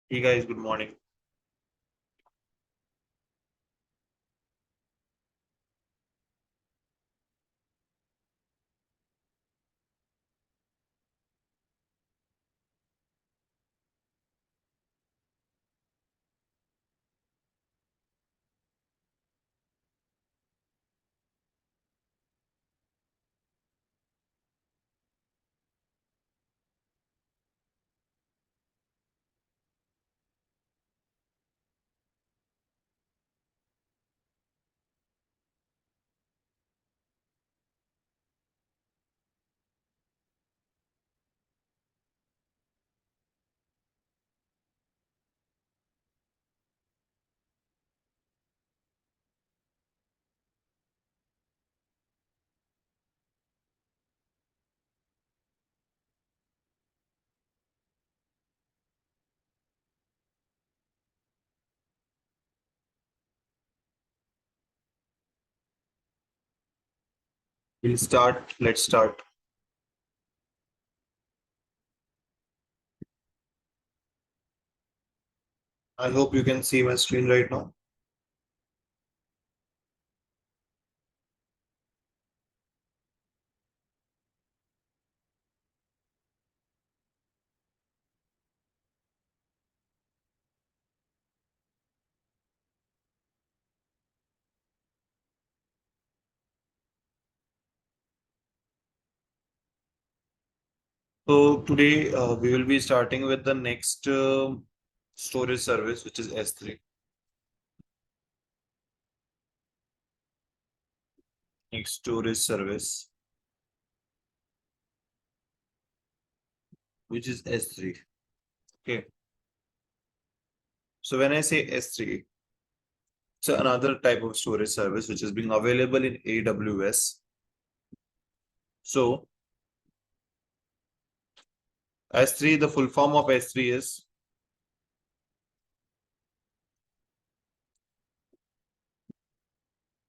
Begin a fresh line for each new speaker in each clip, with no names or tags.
Hey guys, good morning. We'll start. Let's start. I hope you can see my screen right now. So today we will be starting with the next storage service, which is S3. Next storage service, which is S3. Okay. So when I say S3, it's another type of storage service which is being available in AWS. So S3, the full form of S3 is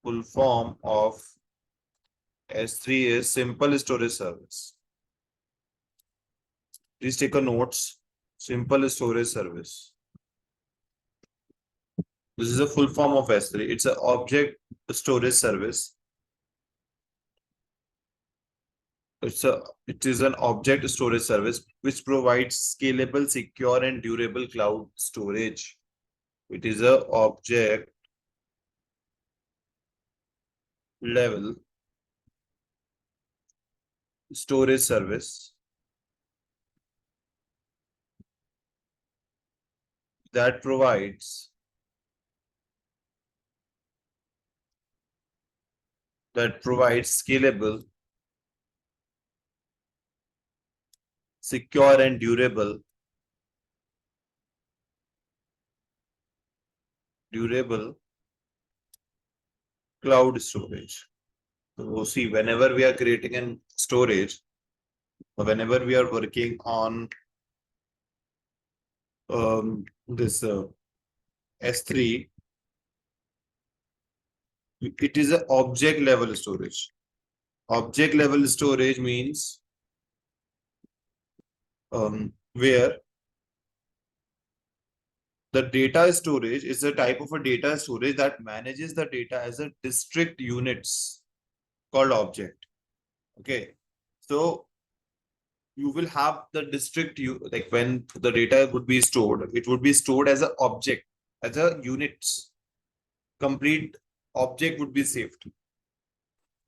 full form of S3 is simple storage service. Please take a notes. Simple storage service. This is a full form of S3. It's an object storage service. It is an object storage service which provides scalable, secure, and durable cloud storage. It is a object level storage service that provides scalable, secure, and durable cloud storage. So see, whenever we are creating an storage, or whenever we are working on this S3, it is an object level storage. Object level storage means where the data storage is a type of a data storage that manages the data as a district units called object. Okay. So you will have the district, like when the data would be stored, it would be stored as an object, as a units. Complete object would be saved.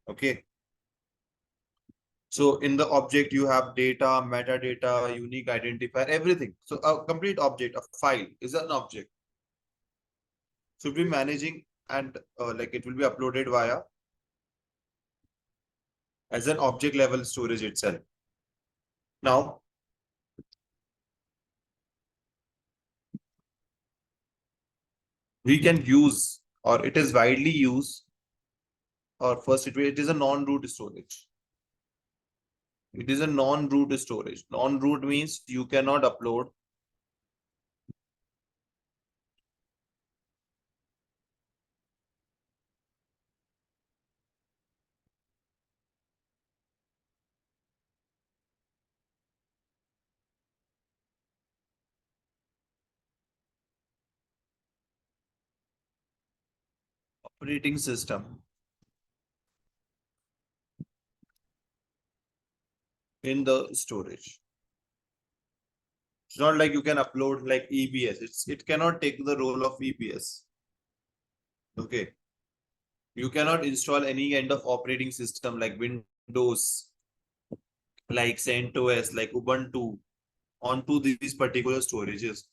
Okay. So in the object, you have data, metadata, unique identifier, everything. So a complete object, a file is an object. Should be managing and like it will be uploaded via as an object level storage itself. Now, we can use, or it is widely used, or first it is a non-root storage. It is a non-root storage. Non-root means you cannot upload operating system in the storage. It's not like you can upload like EBS. It cannot take the role of EBS. Okay. You cannot install any kind of operating system like Windows, like CentOS, like Ubuntu onto these particular storages.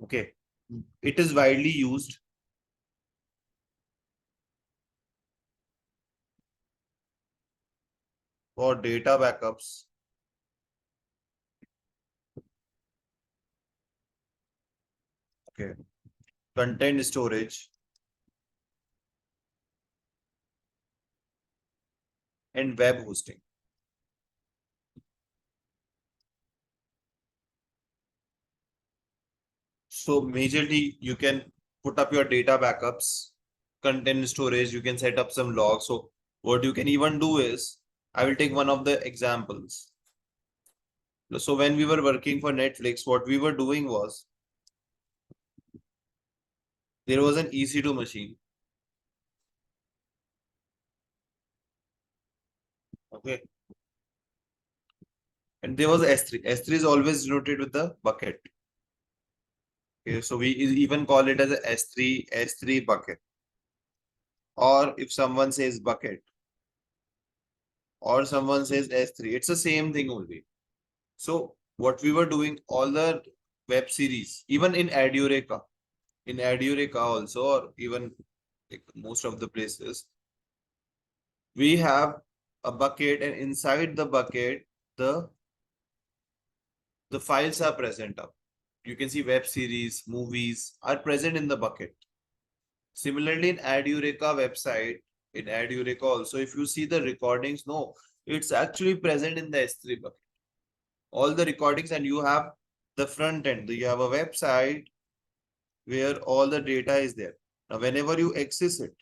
Okay. It is widely used for data backups. Okay. Content storage and web hosting. So majorly you can put up your data backups, content storage, you can set up some logs. So what you can even do is, I will take one of the examples. So when we were working for Netflix, what we were doing was there was an EC2 machine. Okay. And there was S3. S3 is always denoted with the bucket. Okay. So we even call it as a S3 bucket. Or if someone says bucket or someone says S3, it's the same thing only. So what we were doing, all the web series, even in Adureka also, or even like most of the places, we have a bucket, and inside the bucket, the files are present up. You can see web series, movies are present in the bucket. Similarly, in Adureka website, in Adureka also, if you see the recordings, no, it's actually present in the S3 bucket. All the recordings, and you have the front end. You have a website where all the data is there. Now, whenever you access it,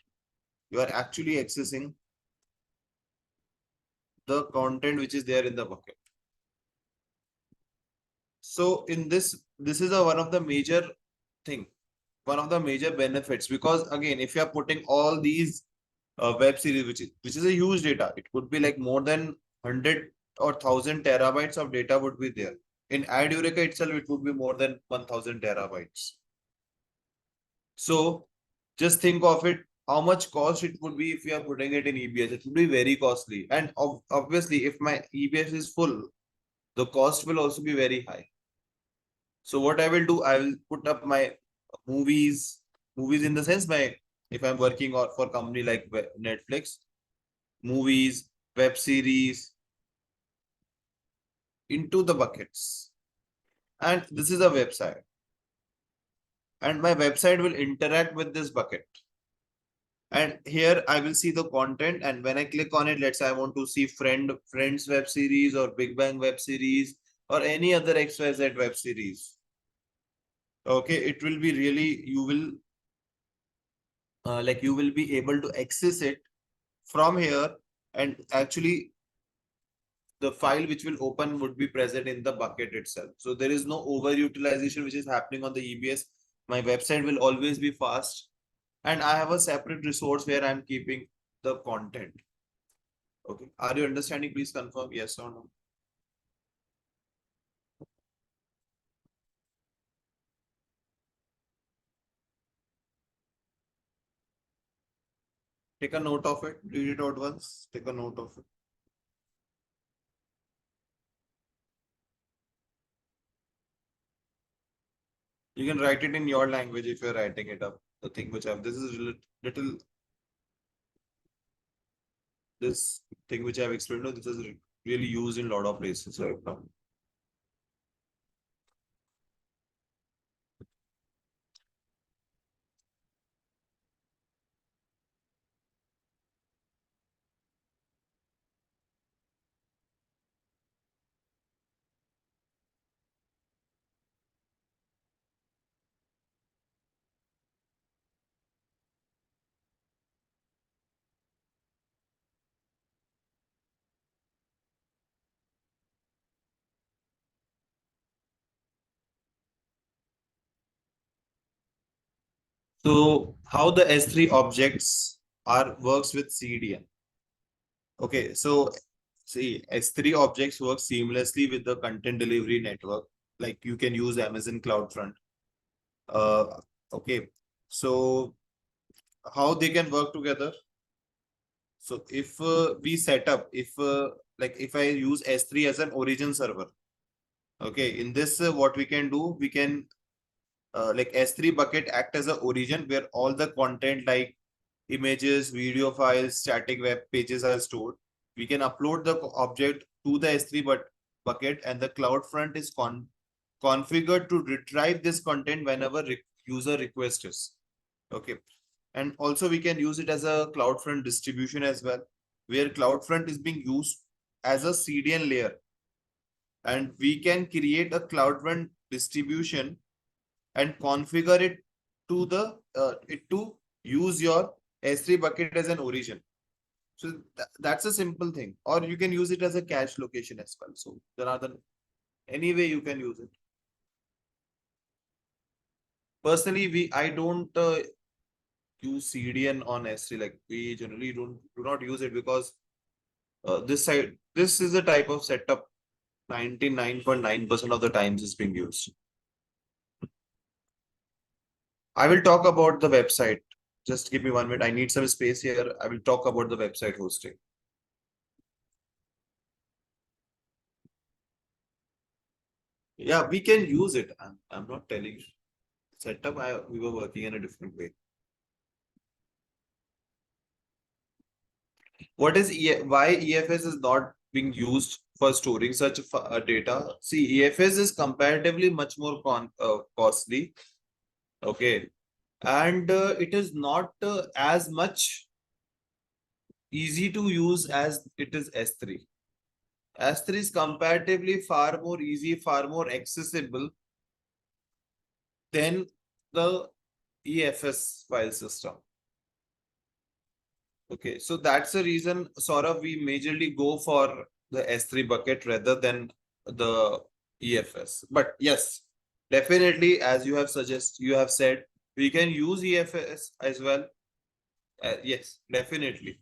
you are actually accessing the content which is there in the bucket. So in this is a one of the major thing, one of the major benefits, because again, if you are putting all these web series, which is a huge data, it could be like more than 100 or 1000 terabytes of data would be there. In Adureka itself, it would be more than 1000 terabytes. So just think of it, how much cost it would be if you are putting it in EBS. It would be very costly. And obviously, if my EBS is full, the cost will also be very high. So what I will do, I will put up my movies in the sense my, if I'm working for company like Netflix, movies, web series into the buckets. And this is a website. And my website will interact with this bucket. And here I will see the content. And when I click on it, let's say I want to see Friends web series or Big Bang web series or any other XYZ web series. Okay, it will be really, you will like you will be able to access it from here, and actually the file which will open would be present in the bucket itself. So there is no overutilization which is happening on the EBS. My website will always be fast, and I have a separate resource where I'm keeping the content. Okay. Are you understanding? Please confirm yes or no. Take a note of it. Read it out once. Take a note of it. You can write it in your language if you're writing it up. The thing which I've, this is little, this thing which I've explained, this is really used in a lot of places right now. So how the S3 objects are works with CDN. Okay, so see, S3 objects work seamlessly with the content delivery network. Like you can use Amazon CloudFront. Uh, okay, so how they can work together? So if we set up, if like if I use S3 as an origin server, okay, in this what we can do, we can like S3 bucket act as a origin where all the content like images, video files, static web pages are stored. We can upload the object to the S3 bucket and the CloudFront is configured to retrieve this content whenever user request is. Okay. And also we can use it as a CloudFront distribution as well, where CloudFront is being used as a CDN layer. And we can create a CloudFront distribution and configure it to the it to use your S3 bucket as an origin. So that's a simple thing. Or you can use it as a cache location as well. So there are the any way you can use it. Personally, I don't use CDN on S3. Like we generally do not use it because this is a type of setup 99.9% of the times is being used. I will talk about the website. Just give me 1 minute. I need some space here. I will talk about the website hosting. Yeah, we can use it. I'm not telling you. Setup, we were working in a different way. What is why EFS is not being used for storing such data? See, EFS is comparatively much more costly. Okay, and it is not as much easy to use as it is S3. S3 is comparatively far more easy, far more accessible than the EFS file system. Okay, so that's the reason, Saurabh, we majorly go for the S3 bucket rather than the EFS. But yes, definitely, as you have said, we can use EFS as well. Yes, definitely.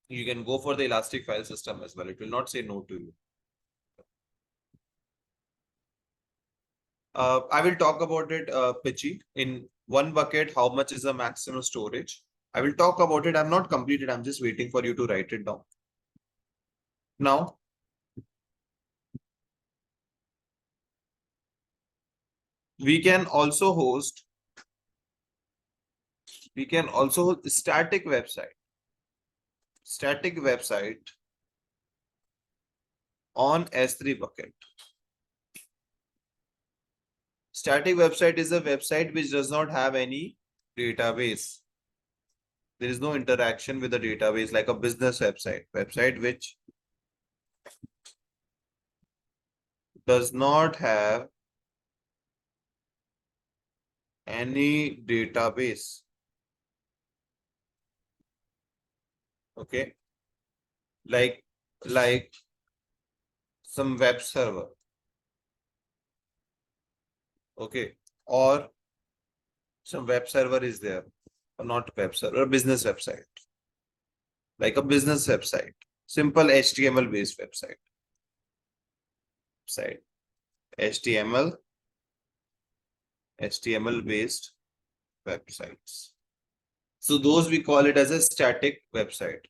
You can go for the elastic file system as well. It will not say no to you. I will talk about it, Pichi. In one bucket, how much is the maximum storage? I will talk about it. I'm not completed. I'm just waiting for you to write it down. Now, we can also host static website on S3 bucket. Static website is a website which does not have any database. There is no interaction with the database like a business website which does not have any database. Okay, like like some web server. Okay, or some web server is there, or not web server, a business website, like a business website, simple HTML based website, HTML based websites. So those we call it as a static website.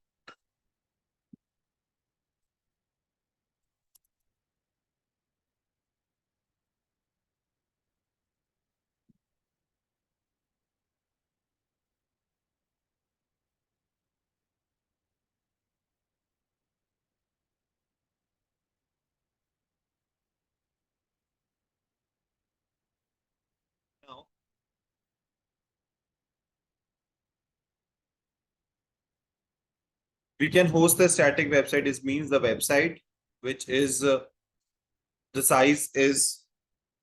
Now, we can host the static website. It means the website which is the size is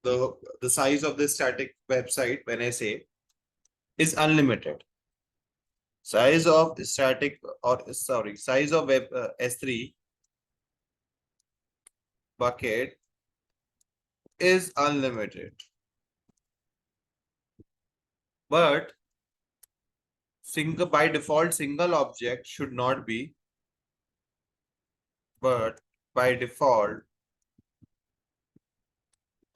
the size of the static website, when I say, is unlimited. Size of static, or sorry, size of web S3 bucket is unlimited. But by default, single object should not be, but by default,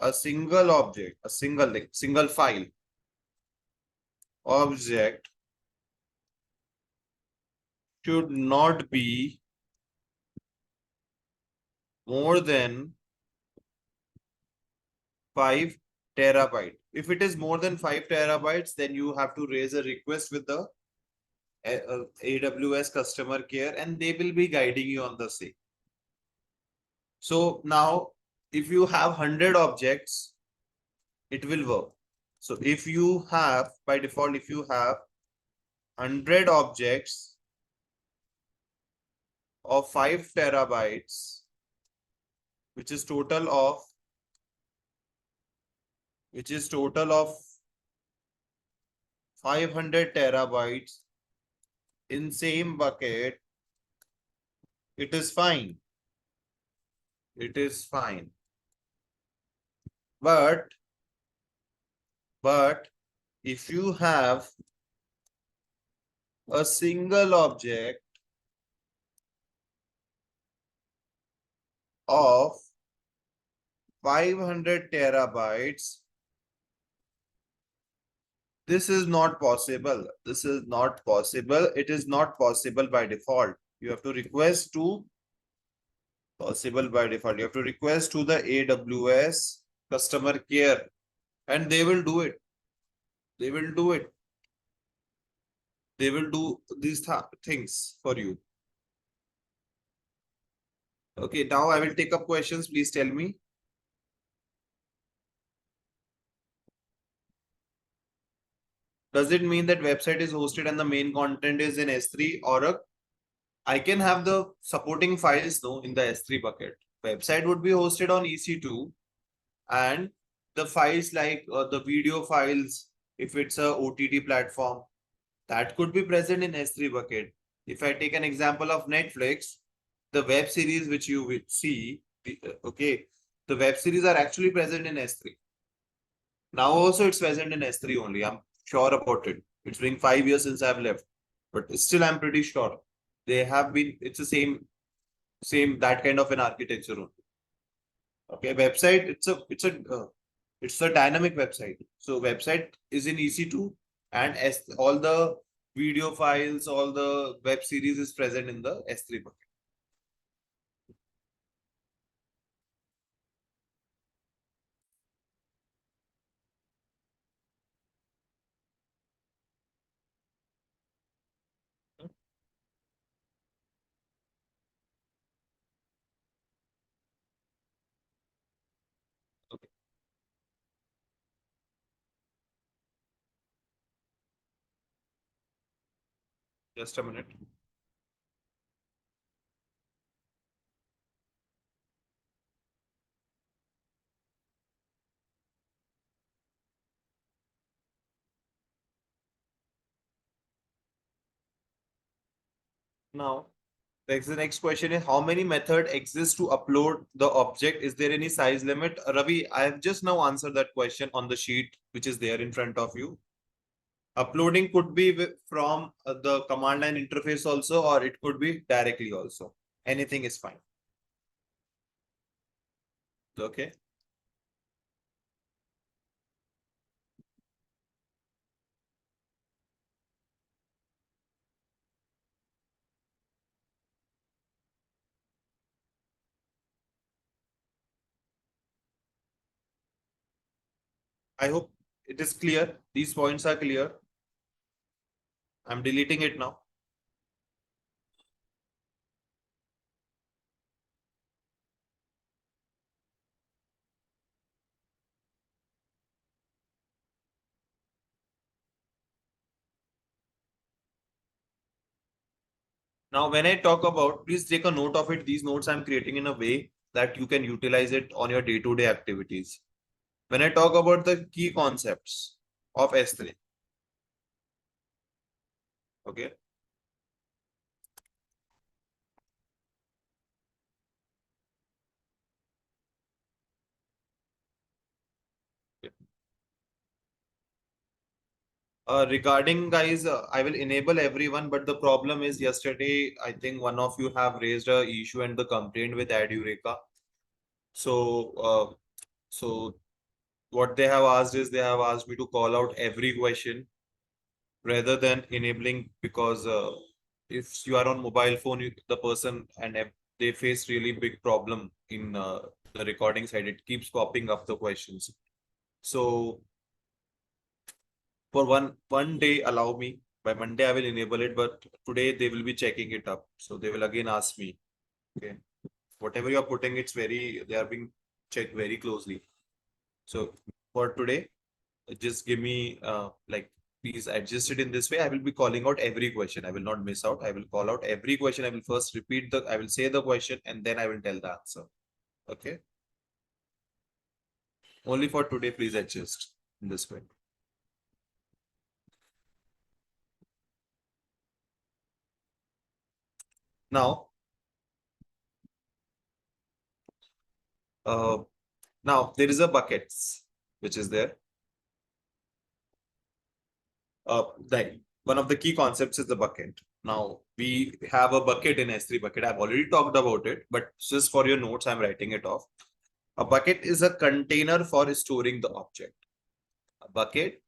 a single object, a single link, single file object should not be more than 5 terabyte. If it is more than 5 terabytes, then you have to raise a request with the AWS customer care and they will be guiding you on the same. So now, if you have 100 objects, it will work. So if you have, by default, if you have 100 objects of 5 terabytes, which is total of 500 terabytes in same bucket, it is fine. It is fine. But if you have a single object of 500 terabytes, this is not possible. This is not possible. It is not possible by default. You have to request to possible by default. You have to request to the AWS customer care and they will do it. They will do it. They will do these things for you. Okay, now I will take up questions. Please tell me. Does it mean that website is hosted and the main content is in S3 or I can have the supporting files though in the S3 bucket. Website would be hosted on EC2 and the files like the video files, if it's a OTT platform, that could be present in S3 bucket. If I take an example of Netflix, the web series which you will see, okay, the web series are actually present in S3. Now also it's present in S3 only. I'm sure about it. It's been 5 years since I've left, but still I'm pretty sure they have been. It's the same that kind of an architecture only. Okay, website. It's a dynamic website. So website is in EC2 and all the video files, all the web series is present in the S3 bucket. Okay, just a minute. Now, the next question is how many method exists to upload the object? Is there any size limit? Ravi, I have just now answered that question on the sheet which is there in front of you. Uploading could be from the command line interface also, or it could be directly also. Anything is fine. Okay. I hope it is clear. These points are clear. I'm deleting it now. Now, when I talk about, please take a note of it. These notes I'm creating in a way that you can utilize it on your day-to-day activities. When I talk about the key concepts of S3, okay. Regarding guys, I will enable everyone, but the problem is yesterday, I think one of you have raised a issue and the complaint with Ad Eureka. So, so what they have asked is they have asked me to call out every question rather than enabling, because if you are on mobile phone, the person and they face really big problem in the recording side. It keeps popping up the questions. So for one day, allow me. By Monday, I will enable it, but today they will be checking it up. So they will again ask me, okay, whatever you are putting, they are being checked very closely. So for today, just give me like, please adjust it in this way. I will be calling out every question. I will not miss out. I will call out every question. I will first I will say the question and then I will tell the answer. Okay. Only for today, please adjust in this way. Now, uh, now there is a buckets which is there. Like one of the key concepts is the bucket. Now we have a bucket in S3 bucket. I've already talked about it, but just for your notes, I'm writing it off. A bucket is a container for storing the object. A bucket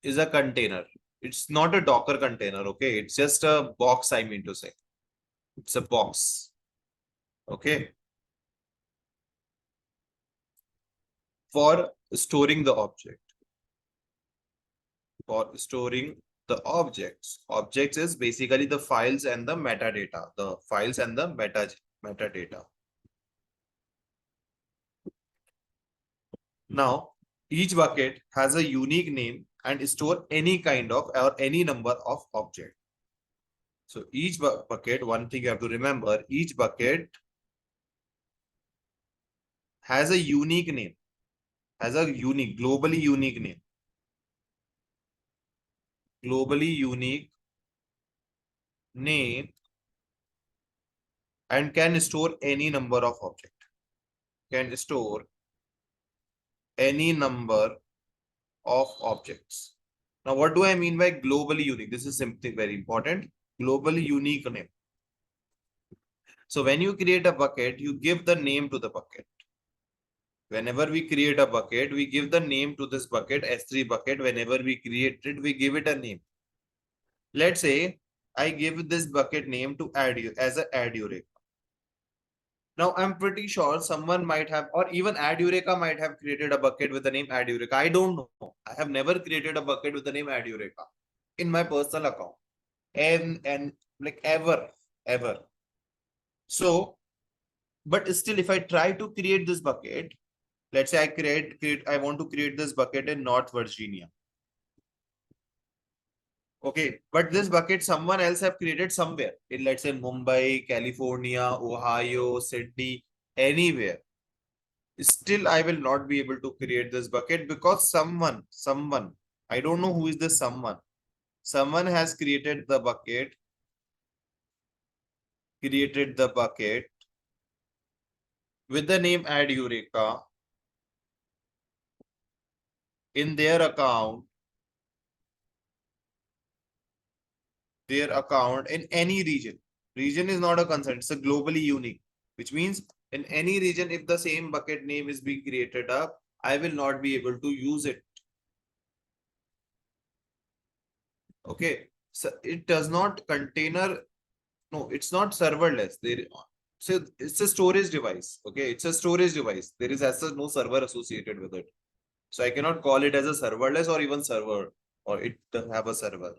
is a container. It's not a Docker container, okay? It's just a box, I mean to say. It's a box, okay? For storing the object. For storing the objects. Objects is basically the files and the metadata. The files and the metadata. Now, each bucket has a unique name and store any kind of or any number of object. So each bucket, one thing you have to remember, each bucket has a unique name, has a unique, globally unique name. Globally unique name and can store any number of object. Can store any number of objects. Now, what do I mean by globally unique? This is something very important. Globally unique name. So when you create a bucket, you give the name to the bucket. Whenever we create a bucket, we give the name to this bucket, S3 bucket. Whenever we create it, we give it a name. Let's say I give this bucket name to as a add Eureka. Now I'm pretty sure someone might have, or even Add Eureka might have created a bucket with the name Add Eureka. I don't know. I have never created a bucket with the name Add Eureka in my personal account. And like ever. So, but still, if I try to create this bucket, let's say I want to create this bucket in North Virginia. Okay, but this bucket someone else have created somewhere in, let's say, Mumbai, California, Ohio, Sydney, anywhere. Still, I will not be able to create this bucket because someone, I don't know who is this someone. Someone has created the bucket with the name Add Eureka in their account in any region. Region is not a concern, it's a globally unique, which means in any region, if the same bucket name is being created up, I will not be able to use it. Okay, so it does not container, no, it's not serverless. So it's a storage device. Okay, it's a storage device. There is as such no server associated with it. So I cannot call it as a serverless or even server, or it doesn't have a server.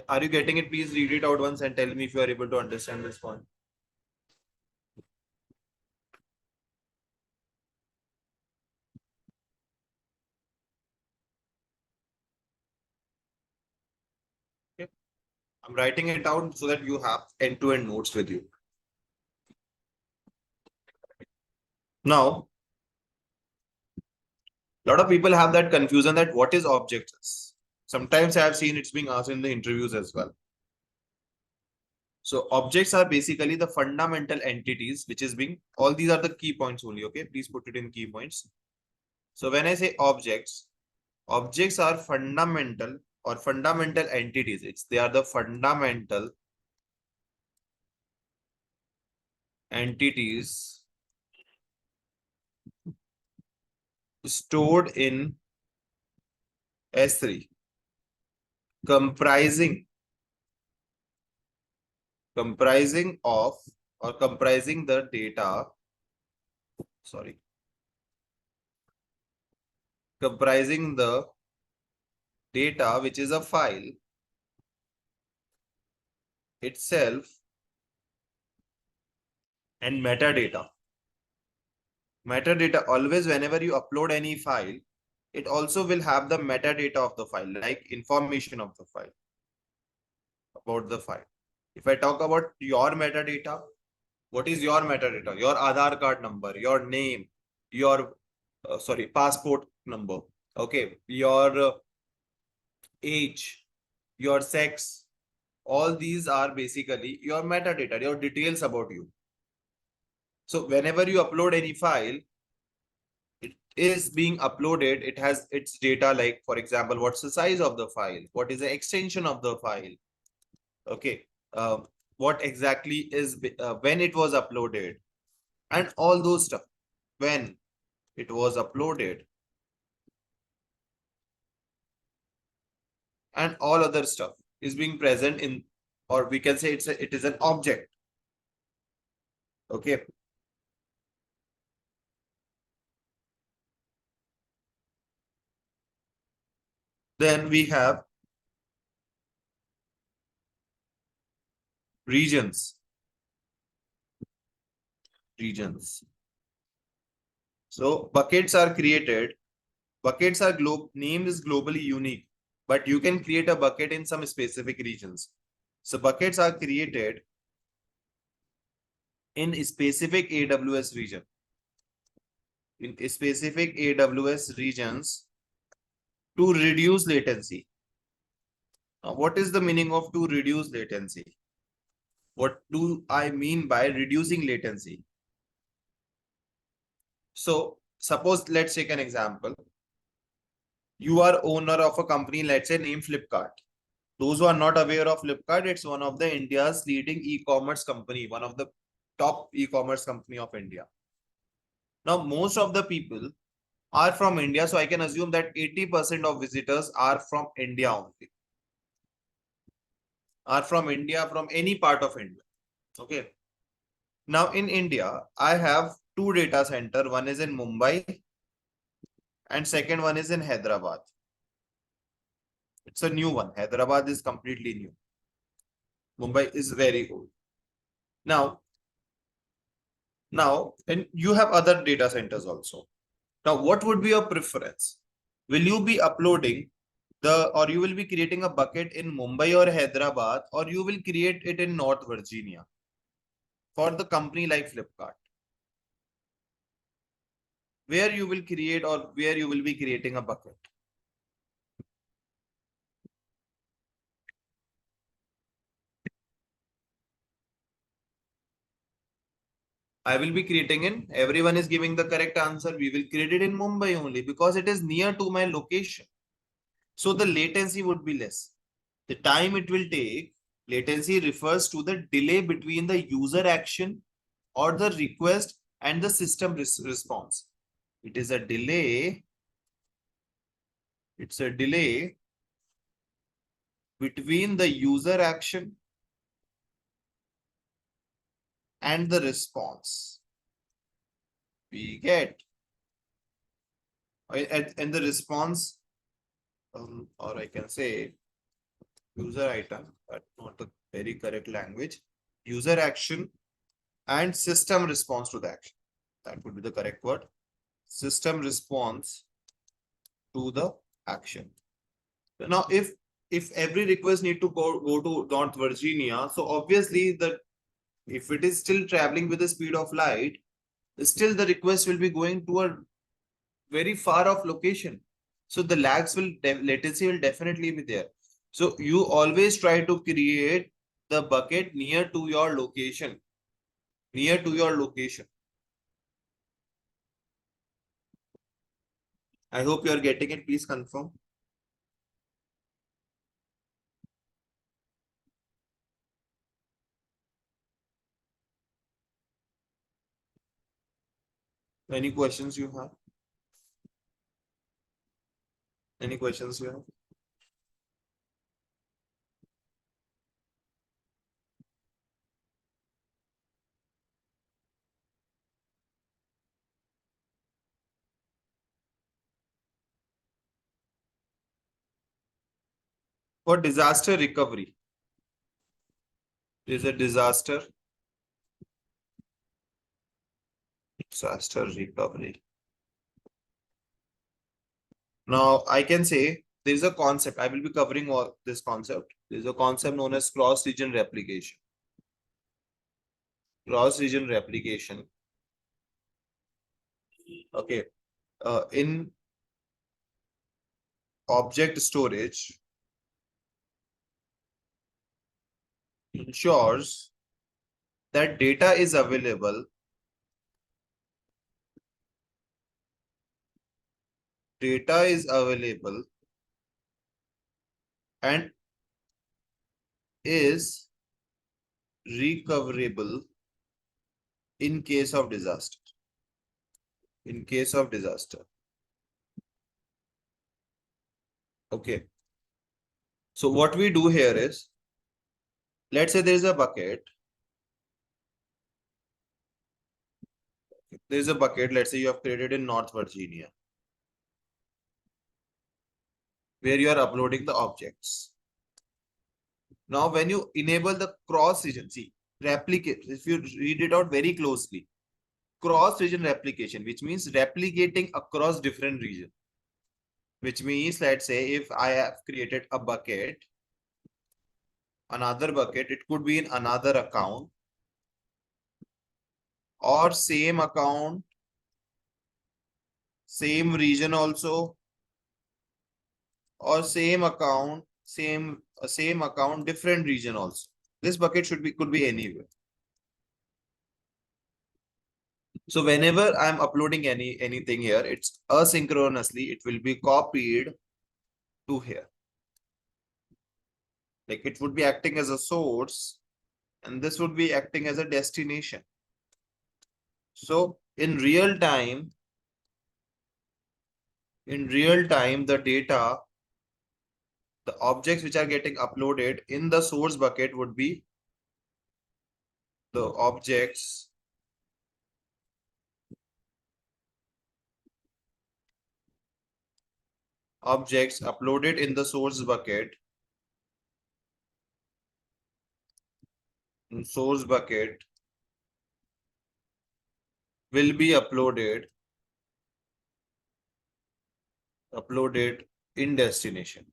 Are you getting it? Please read it out once and tell me if you are able to understand this point. Okay. I'm writing it out so that you have end-to-end notes with you. Now, a lot of people have that confusion that what is objects. Sometimes I have seen it's being asked in the interviews as well. So objects are basically the fundamental entities, which is being, all these are the key points only. Okay, please put it in key points. So when I say objects, objects are fundamental or fundamental entities. They are the fundamental entities stored in S3, comprising of or comprising the data, sorry, comprising the data which is a file itself and metadata. Metadata, always whenever you upload any file, it also will have the metadata of the file, like information of the file, about the file. If I talk about your metadata, what is your metadata? Your Aadhaar card number, your name, your passport number, okay, your age, your sex, all these are basically your metadata, your details about you. So whenever you upload any file, it is being uploaded, it has its data, like for example, what's the size of the file, what is the extension of the file, okay, what exactly is when it was uploaded, and all those stuff, when it was uploaded, and all other stuff is being present in, or we can say it is an object. Okay. Then we have regions. So buckets are created. Buckets are name is globally unique, but you can create a bucket in some specific regions. So buckets are created in a specific AWS region. In specific AWS regions to reduce latency. Now, what is the meaning of to reduce latency? What do I mean by reducing latency? So suppose, let's take an example. You are owner of a company, let's say named Flipkart. Those who are not aware of Flipkart, it's one of the India's leading e-commerce company, one of the top e-commerce company of India. Now, most of the people are from India, so I can assume that 80% of visitors are from India only. Are from India, from any part of India. Okay. Now in India, I have two data center. One is in Mumbai and second one is in Hyderabad. It's a new one. Hyderabad is completely new. Mumbai is very old. Now, and you have other data centers also. Now, what would be your preference? Will you be uploading or you will be creating a bucket in Mumbai or Hyderabad, or you will create it in North Virginia for the company like Flipkart? Where you will create or where you will be creating a bucket? I will be creating in, everyone is giving the correct answer. We will create it in Mumbai only because it is near to my location. So the latency would be less. The time it will take, latency refers to the delay between the user action or the request and the system response. It is a delay. It's a delay between the user action and the response. We get, and the response, or I can say user item, but not the very correct language, user action and system response to the action. That would be the correct word. System response to the action. Now, if every request need to go to North Virginia, so obviously if it is still traveling with the speed of light, still the request will be going to a very far off location. So the latency will definitely be there. So you always try to create the bucket near to your location, near to your location. I hope you are getting it. Please confirm. Any questions you have? Any questions you have? For disaster recovery, there is a disaster recovery. Now I can say there is a concept. I will be covering all this concept. There is a concept known as cross-region replication. Cross-region replication. Okay. In object storage ensures that data is available. Data is available and is recoverable in case of disaster. In case of disaster. Okay. So what we do here is, let's say there is a bucket. There is a bucket, let's say you have created in North Virginia, where you are uploading the objects. Now, when you enable the cross region, see, replicate, if you read it out very closely, cross region replication, which means replicating across different regions. Which means, let's say, if I have created a bucket, another bucket, it could be in another account or same account, same region also, or same account, same account, different region also. This bucket could be anywhere. So whenever I'm uploading anything here, it's asynchronously, it will be copied to here. Like it would be acting as a source, and this would be acting as a destination. So in real time, the data, the objects which are getting uploaded in the source bucket would be the objects uploaded in the source bucket. In source bucket will be uploaded in destination.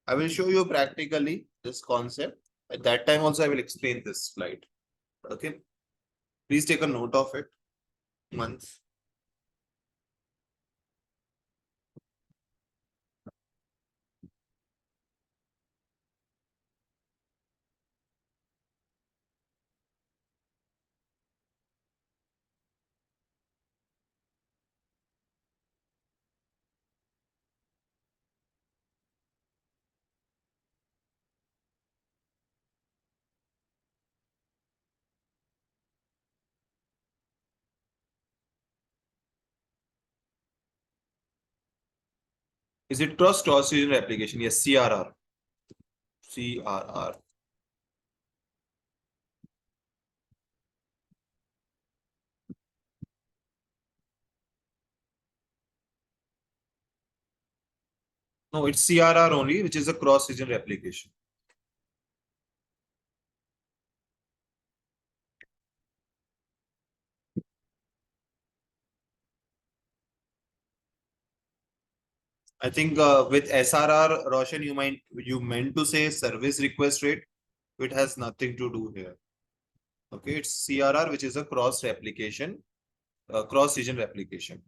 I will show you practically this concept. At that time also I will explain this slide. Okay. Please take a note of it once. Is it cross-region replication? Yes, CRR. CRR. No, it's CRR only, which is a cross-region replication. I think with SRR, Roshan, you meant to say service request rate. It has nothing to do here. Okay, it's CRR, which is a cross replication, cross region replication.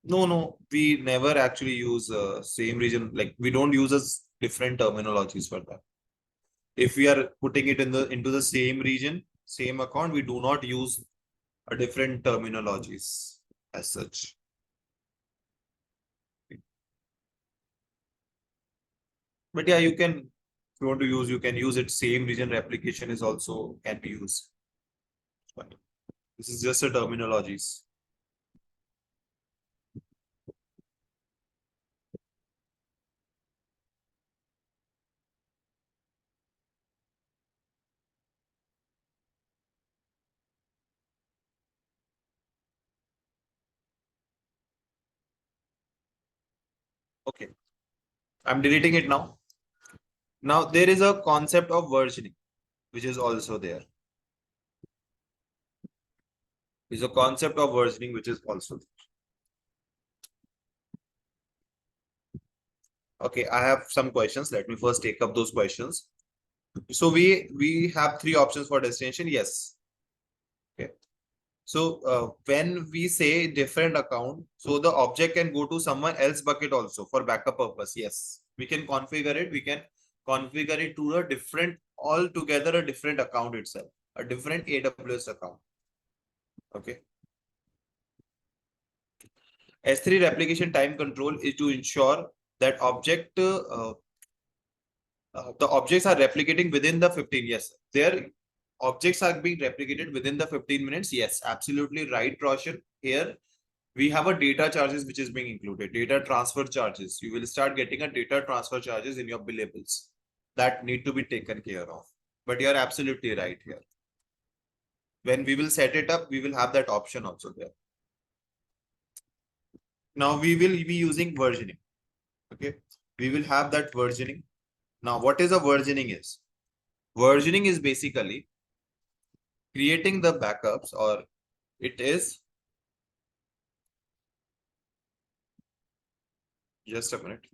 No, we never actually use same region. Like we don't use different terminologies for that. If we are putting it into the same region, same account, we do not use a different terminologies as such. But yeah, if you want to use, you can use it. Same region replication is also can be used. But this is just a terminologies. Okay, I'm deleting it now. Now there is a concept of versioning, which is also there. Is a concept of versioning, which is also there. Okay, I have some questions. Let me first take up those questions. So we have three options for destination. Yes. Okay. So when we say different account, so the object can go to someone else bucket also for backup purpose. Yes, we can configure it. We can configure it to a different, altogether a different account itself, a different AWS account. Okay. S3 replication time control is to ensure that the objects are replicating within the 15. Yes, their objects are being replicated within the 15 minutes. Yes, absolutely right, Roshan. Here we have a data charges which is being included. Data transfer charges. You will start getting a data transfer charges in your billables that need to be taken care of. But you are absolutely right here. When we will set it up, we will have that option also there. Now we will be using versioning. Okay, we will have that versioning. Now, what is a versioning is? Versioning is basically creating the backups, or it is just a minute.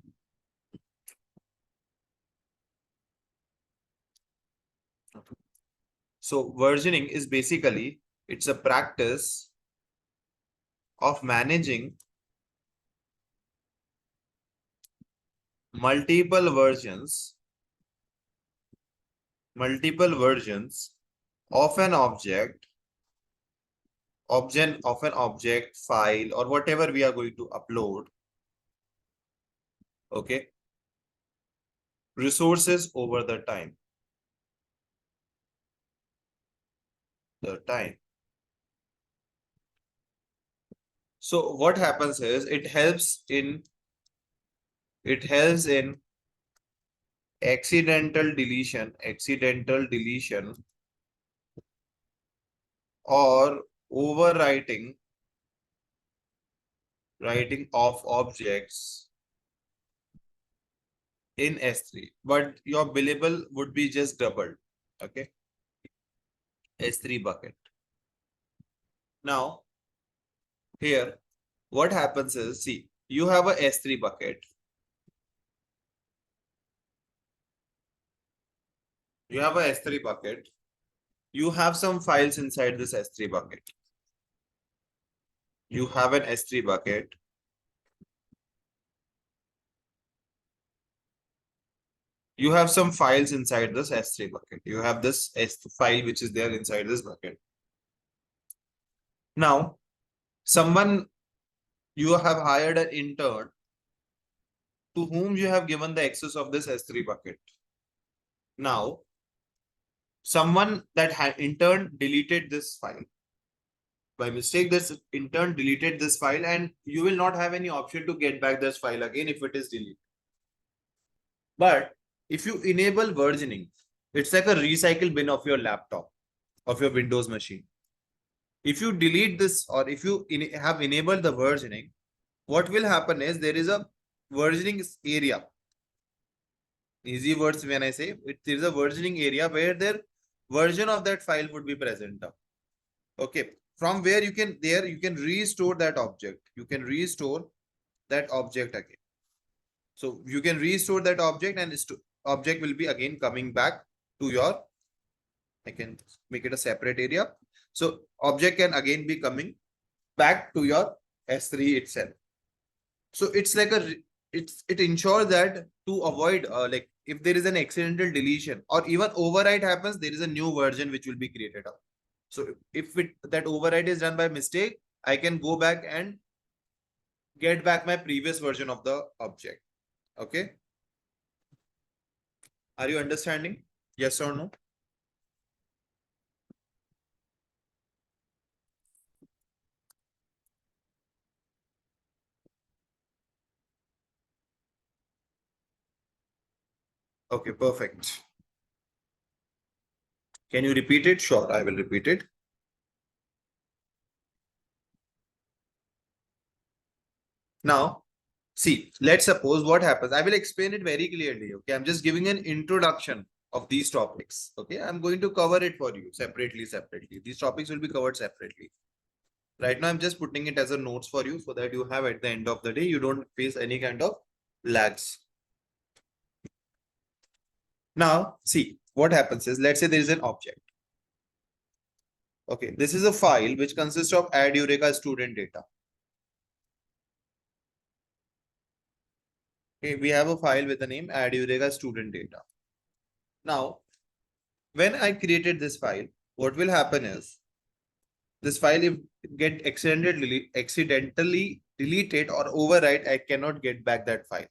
So versioning is basically, it's a practice of managing multiple versions of an object file, or whatever we are going to upload. Okay, resources over the time. So what happens is it helps in accidental deletion or overwriting writing of objects in S3, but your billable would be just doubled. Okay, S3 bucket. Now here what happens is, see, you have a S3 bucket. You have a S3 bucket. You have some files inside this S3 bucket. You have an S3 bucket. You have some files inside this S3 bucket. You have this S file which is there inside this bucket. Now, you have hired an intern to whom you have given the access of this S3 bucket. Now, someone that had intern deleted this file. By mistake, this intern deleted this file, and you will not have any option to get back this file again if it is deleted. But if you enable versioning, it's like a recycle bin of your laptop, of your Windows machine. If you delete this, or if you have enabled the versioning, what will happen is there is a versioning area. Easy words when I say it, there is a versioning area where their version of that file would be present. Okay, from where you can restore that object. You can restore that object again. So you can restore that object, and object will be again coming back to your, I can make it a separate area. So object can again be coming back to your S3 itself. So it's like it ensures that to avoid like if there is an accidental deletion or even overwrite happens, there is a new version which will be created up. So if that override is done by mistake, I can go back and get back my previous version of the object. Okay. Are you understanding? Yes or no? Okay, perfect. Can you repeat it? Sure, I will repeat it. Now, see, let's suppose what happens. I will explain it very clearly. Okay, I'm just giving an introduction of these topics. Okay, I'm going to cover it for you separately. These topics will be covered separately. Right now, I'm just putting it as a notes for you so that you have at the end of the day, you don't face any kind of lags. Now, see, what happens is, let's say there is an object. Okay, this is a file which consists of add Eureka student data. Okay, we have a file with the name add Eureka student data. Now, when I created this file, what will happen is this file if it get accidentally deleted or overwrite, I cannot get back that file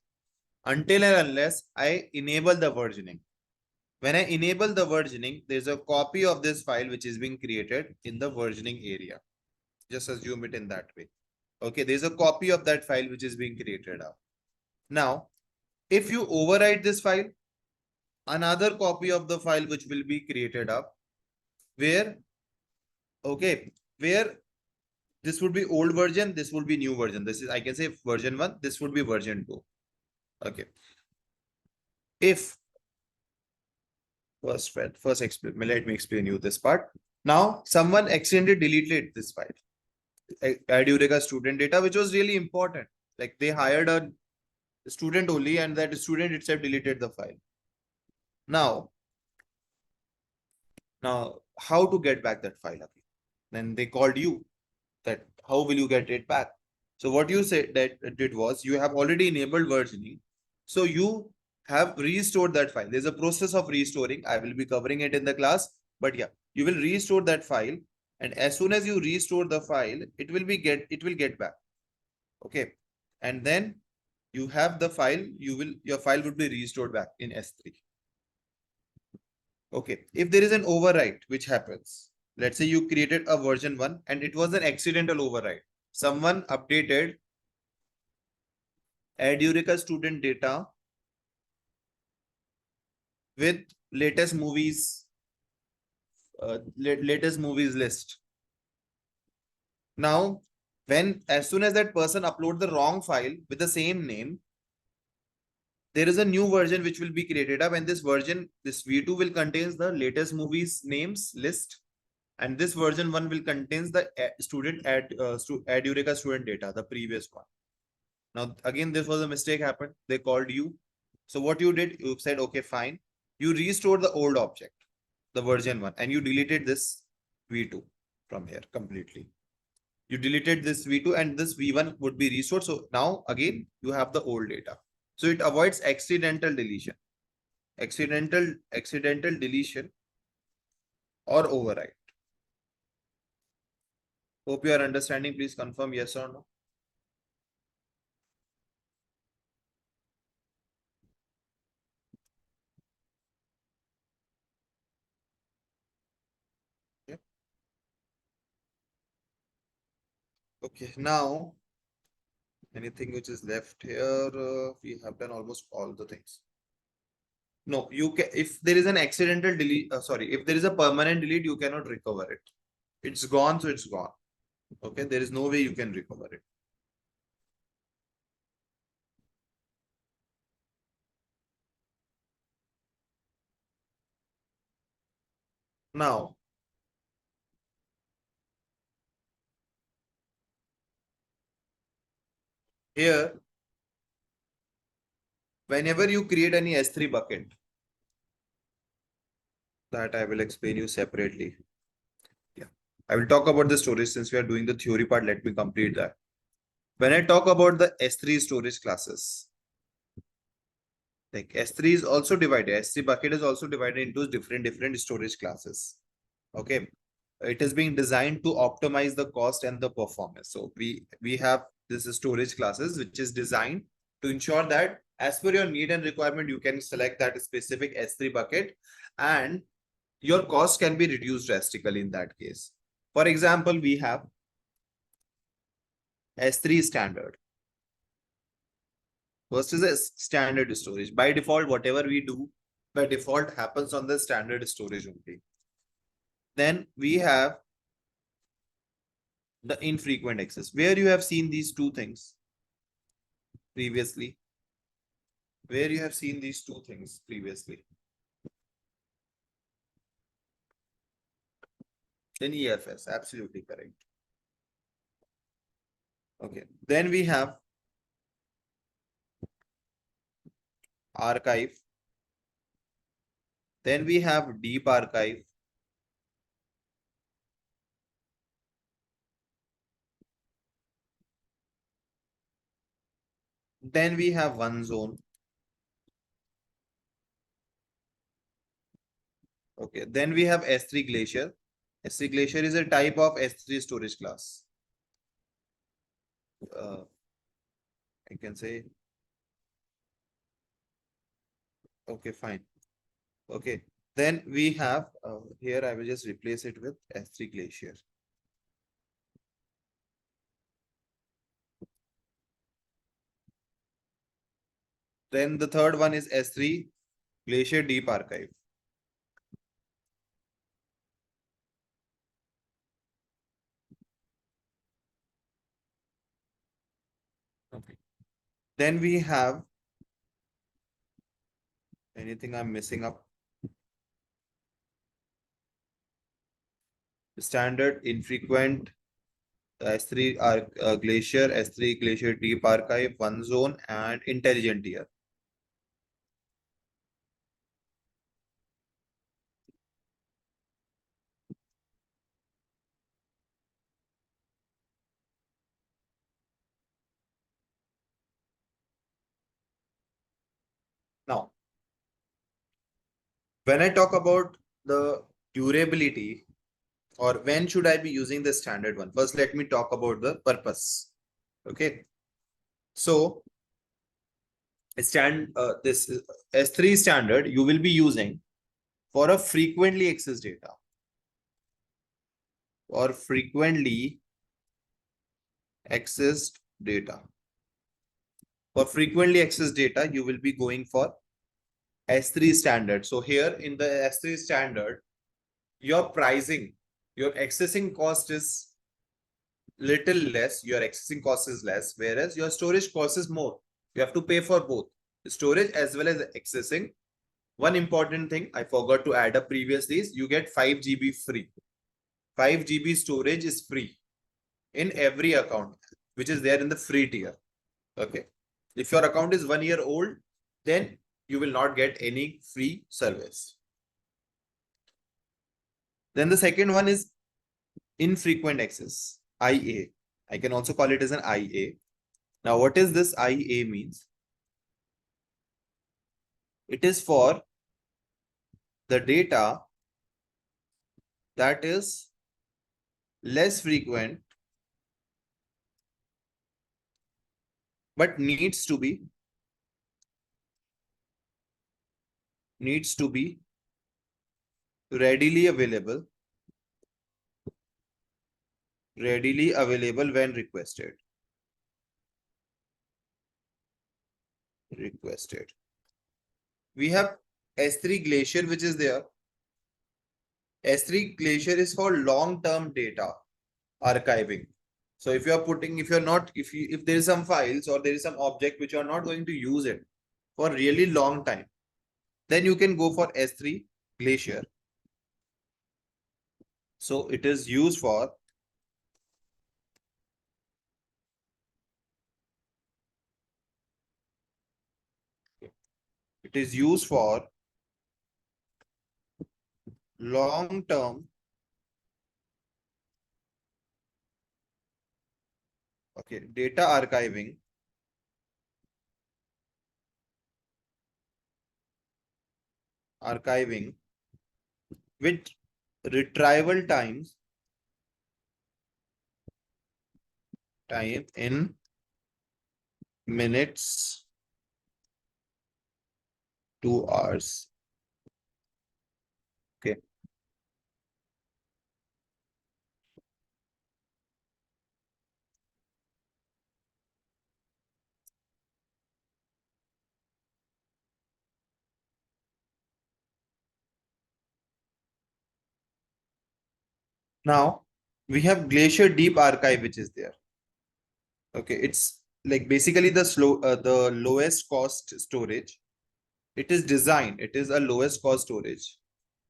until and unless I enable the versioning. When I enable the versioning, there's a copy of this file which is being created in the versioning area. Just assume it in that way. Okay, there's a copy of that file which is being created up. Now, if you overwrite this file, another copy of the file which will be created up where, okay, where this would be old version, this would be new version. This is, I can say version 1, this would be version 2. Okay. If let me explain you this part. Now, someone accidentally deleted this file. Add Eureka student data, which was really important. Like they hired a student only, and that student itself deleted the file. Now, how to get back that file again? Then they called you that how will you get it back? So what you said that did was you have already enabled versioning. So you have restored that file. There's a process of restoring. I will be covering it in the class, but yeah, you will restore that file. And as soon as you restore the file, it will get back. Okay. And then you have the file, your file would be restored back in S3. Okay. If there is an overwrite which happens, let's say you created a version 1 and it was an accidental overwrite. Someone updated add Eureka student data with latest movies, latest movies list. Now, as soon as that person upload the wrong file with the same name, there is a new version which will be created up, and this version, this V2 will contains the latest movies names list, and this version 1 will contains the add Eureka student data, the previous one. Now, again, this was a mistake happened. They called you. So what you did, you said, okay, fine. You restored the old object, the version 1, and you deleted this V2 from here completely. You deleted this V2 and this V1 would be restored. So now again, you have the old data. So it avoids accidental deletion, accidental deletion or override. Hope you are understanding. Please confirm yes or no. Okay. Okay. Now, anything which is left here, we have done almost all the things. No, you can, if there is an accidental delete, sorry, if there is a permanent delete, you cannot recover it. It's gone, so it's gone. Okay, there is no way you can recover it. Now, here whenever you create any S3 bucket, that I will explain you separately. Yeah. I will talk about the storage since we are doing the theory part. Let me complete that. When I talk about the S3 storage classes, like S3 is also divided, S3 bucket is also divided into different storage classes. Okay. It is being designed to optimize the cost and the performance. So we have this storage classes, which is designed to ensure that as per your need and requirement, you can select that specific S3 bucket and your cost can be reduced drastically in that case. For example, we have S3 standard. First is a standard storage. By default, whatever we do by default happens on the standard storage only. Then we have the infrequent access, where you have seen these two things previously. Where you have seen these two things previously. Then EFS, absolutely correct. Okay. Then we have archive. Then we have deep archive. Then we have one zone. Okay. Then we have S3 Glacier. S3 Glacier is a type of S3 storage class. I can say, okay, fine. Okay. Then we have, here I will just replace it with S3 Glacier. Then the third one is S3 Glacier Deep Archive. Okay. Then we have, anything I'm missing up? Standard, infrequent, S3 Glacier, S3 Glacier Deep Archive, one zone, and intelligent tier. Now, when I talk about the durability or when should I be using the standard one, first let me talk about the purpose. Okay. So, this S3 standard you will be using for a frequently accessed data or frequently accessed data. For frequently accessed data, you will be going for S3 standard. So here in the S3 standard, your pricing, your accessing cost is little less, your accessing cost is less, whereas your storage cost is more. You have to pay for both storage as well as accessing. One important thing I forgot to add up previously is you get 5 GB free. 5 GB storage is free in every account, which is there in the free tier. Okay. If your account is 1 year old, then you will not get any free service. Then the second one is infrequent access, IA. I can also call it as an IA. Now, what is this IA means? It is for the data that is less frequent, but needs to be readily available when requested. We have S3 Glacier, which is there. S3 Glacier is for long-term data archiving. So if there is some files or there is some object which you are not going to use it for really long time, then you can go for S3 Glacier. So it is used for It is used for long-term, okay, data archiving with retrieval time in minutes to hours. Okay. Now we have Glacier Deep Archive, which is there. Okay, it's like basically the lowest cost storage. It is designed, it is a lowest cost storage,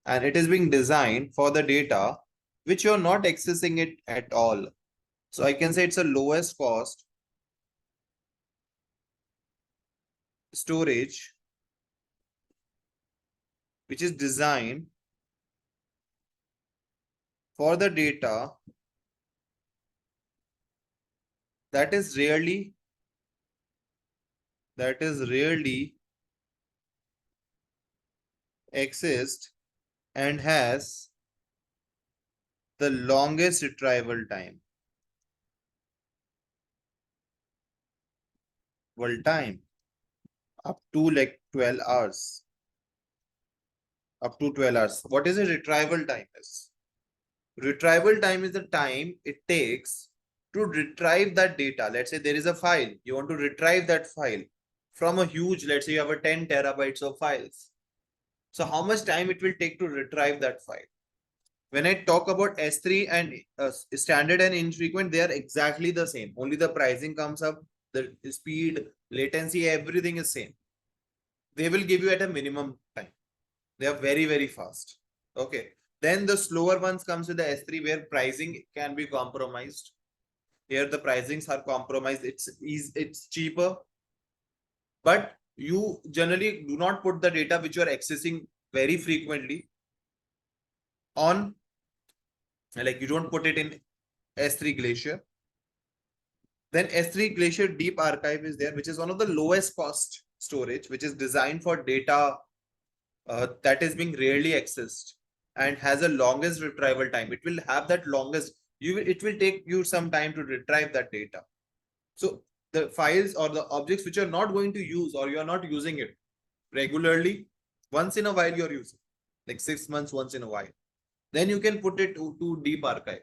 and it is being designed for the data which you're not accessing it at all. So I can say it's a lowest cost storage which is designed for the data that is rarely accessed and has the longest retrieval time. Well, time up to like 12 hours. Up to 12 hours. What is a retrieval time is? Retrieval time is the time it takes to retrieve that data. Let's say there is a file. You want to retrieve that file from a huge, let's say you have a 10 terabytes of files. So how much time it will take to retrieve that file? When I talk about S3 and standard and infrequent, they are exactly the same. Only the pricing comes up, the speed, latency, everything is same. They will give you at a minimum time. They are very, very fast. Okay. Then the slower ones comes with the S3 where pricing can be compromised. Here the pricings are compromised. It's cheaper, but you generally do not put the data which you are accessing very frequently on, like you don't put it in S3 Glacier. Then S3 Glacier Deep Archive is there, which is one of the lowest cost storage, which is designed for data that is being rarely accessed and has a longest retrieval time. It will have that longest, it will take you some time to retrieve that data. So the files or the objects which you're not going to use or you're not using it regularly, once in a while you're using, like 6 months once in a while, then you can put it to deep archive.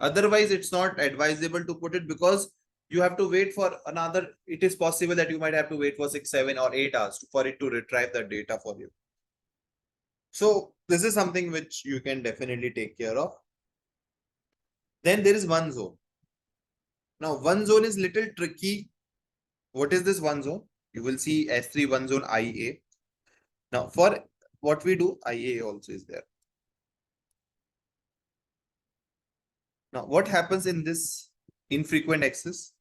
Otherwise, it's not advisable to put it because you have to wait for another. It is possible that you might have to wait for 6, 7, or 8 hours for it to retrieve the data for you. So this is something which you can definitely take care of. Then there is one zone. Now, one zone is little tricky. What is this one zone? You will see S3 one zone IA. Now, for what we do, IA also is there. Now, what happens in this infrequent access?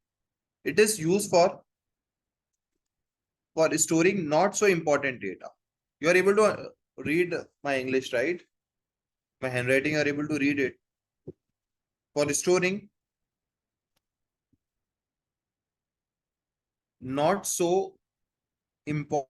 It is used for storing not so important data. You are able to read my English, right? My handwriting, you are able to read it. For storing not so important.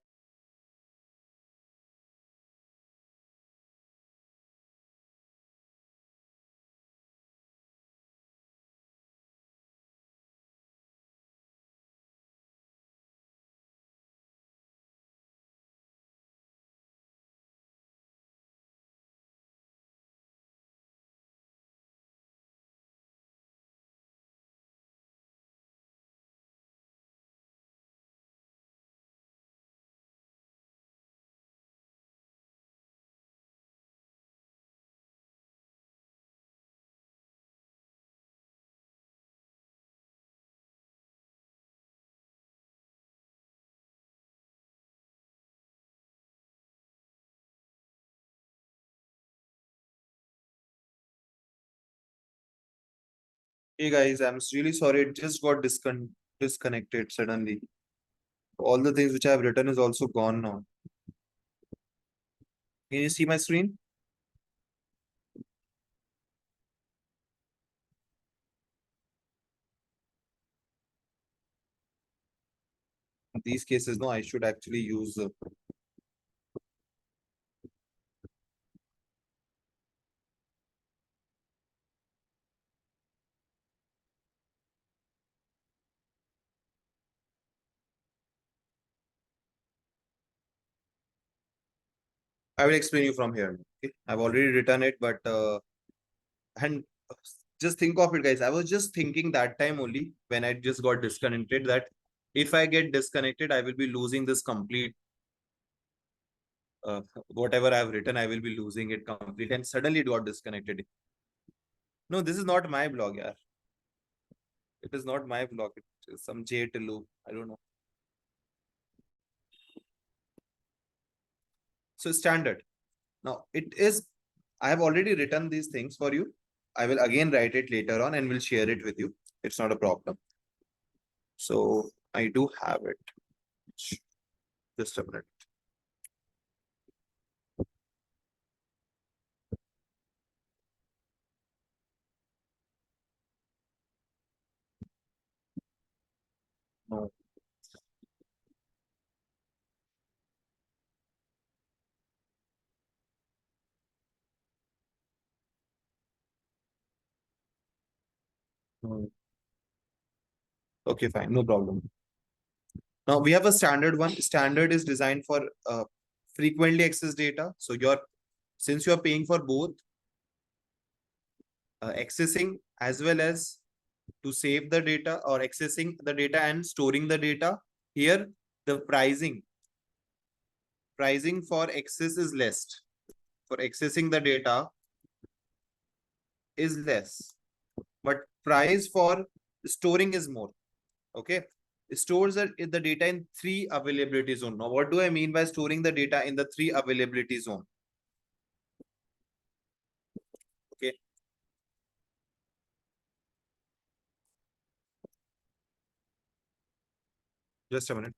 Hey guys, I'm really sorry. It just got disconnected suddenly. All the things which I have written is also gone now. Can you see my screen? In these cases, no, I should actually use. I will explain you from here. Okay? I've already written it, but and just think of it, guys. I was just thinking that time only when I just got disconnected that if I get disconnected, I will be losing this complete whatever I've written. I will be losing it complete, and suddenly it got disconnected. No, this is not my blog, yeah. It is not my blog. It is some J Tillu. I don't know. So standard. Now it is. I have already written these things for you. I will again write it later on and will share it with you. It's not a problem. So I do have it. Just a minute. No. No. Okay, fine. No problem. Now we have a standard one. Standard is designed for frequently accessed data. So since you're paying for both accessing as well as to save the data or accessing the data and storing the data, here the pricing for access is less. For accessing the data is less, but price for storing is more. Okay. Stores the data in 3 availability zone. Now, what do I mean by storing the data in the 3 availability zone? Okay. Just a minute.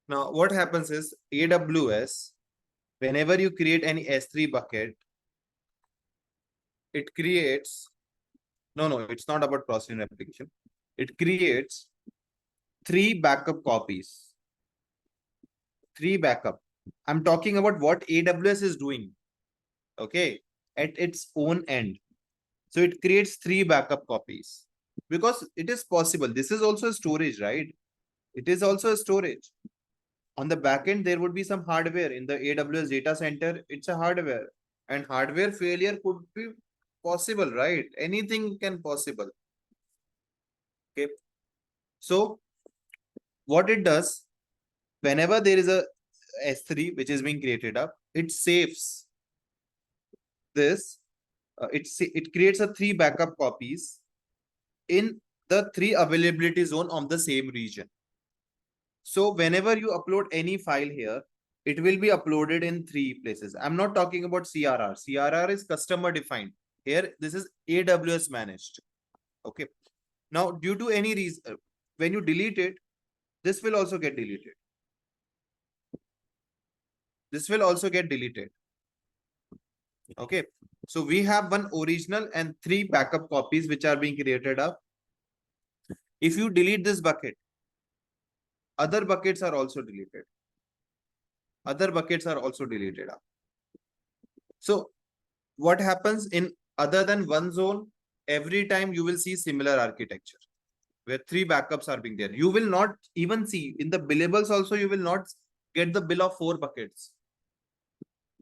Now, what happens is AWS, whenever you create any S3 bucket, it creates, no, it's not about processing application. It creates 3 backup copies. 3 backup. I'm talking about what AWS is doing. Okay. At its own end. So it creates 3 backup copies because it is possible. This is also storage, right? It is also a storage. On the back end, there would be some hardware in the AWS data center. It's a hardware, and hardware failure could be possible, right? Anything can possible. Okay. So what it does, whenever there is a S3 which is being created up, it saves this. It creates a 3 backup copies in the 3 availability zone of the same region. So whenever you upload any file here, it will be uploaded in 3 places. I'm not talking about CRR. CRR is customer defined. Here, this is AWS managed. Okay. Now, due to any reason, when you delete it, this will also get deleted. This will also get deleted. Okay. So we have one original and 3 backup copies which are being created up. If you delete this bucket, other buckets are also deleted. Other buckets are also deleted up. So what happens in other than one zone, every time you will see similar architecture where 3 backups are being there. You will not even see in the billables also, you will not get the bill of 4 buckets.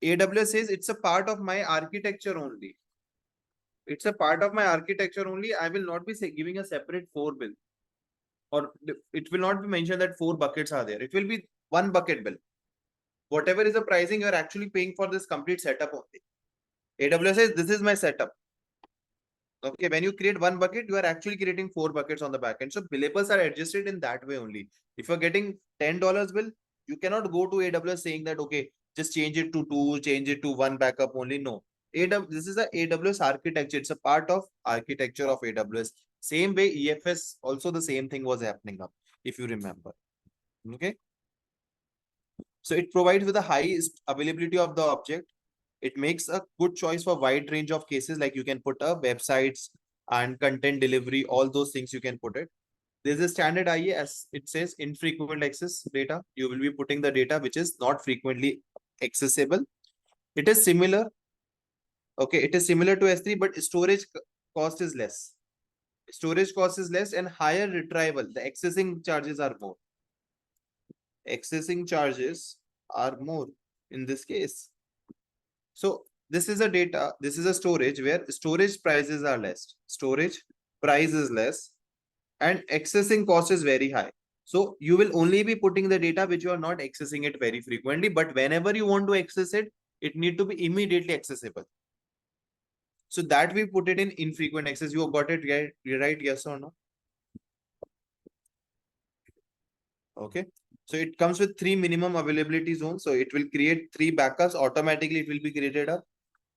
AWS says it's a part of my architecture only. It's a part of my architecture only. I will not be giving a separate 4 bill. Or it will not be mentioned that 4 buckets are there. It will be 1 bucket bill. Whatever is the pricing, you are actually paying for this complete setup only. AWS says this is my setup. Okay, when you create 1 bucket, you are actually creating 4 buckets on the back end. So billables are adjusted in that way only. If you're getting $10 bill, you cannot go to AWS saying that, okay, just change it to 2, change it to 1 backup only. No. This is a AWS architecture. It's a part of architecture of AWS. Same way EFS also the same thing was happening up, if you remember. Okay. So it provides with the highest availability of the object. It makes a good choice for wide range of cases, like you can put a websites and content delivery, all those things you can put it. There's a standard IA, as it says, infrequent access data. You will be putting the data which is not frequently accessible. It is similar. Okay, it is similar to S3, but storage cost is less. Storage cost is less and higher retrieval. The accessing charges are more. Accessing charges are more in this case. So this is a data, this is a storage where storage prices are less. Storage price is less and accessing cost is very high. So you will only be putting the data which you are not accessing it very frequently, but whenever you want to access it, it need to be immediately accessible. So that we put it in infrequent access. You got it right? Yes or no? Okay. So it comes with 3 minimum availability zones. So it will create 3 backups. Automatically it will be created up.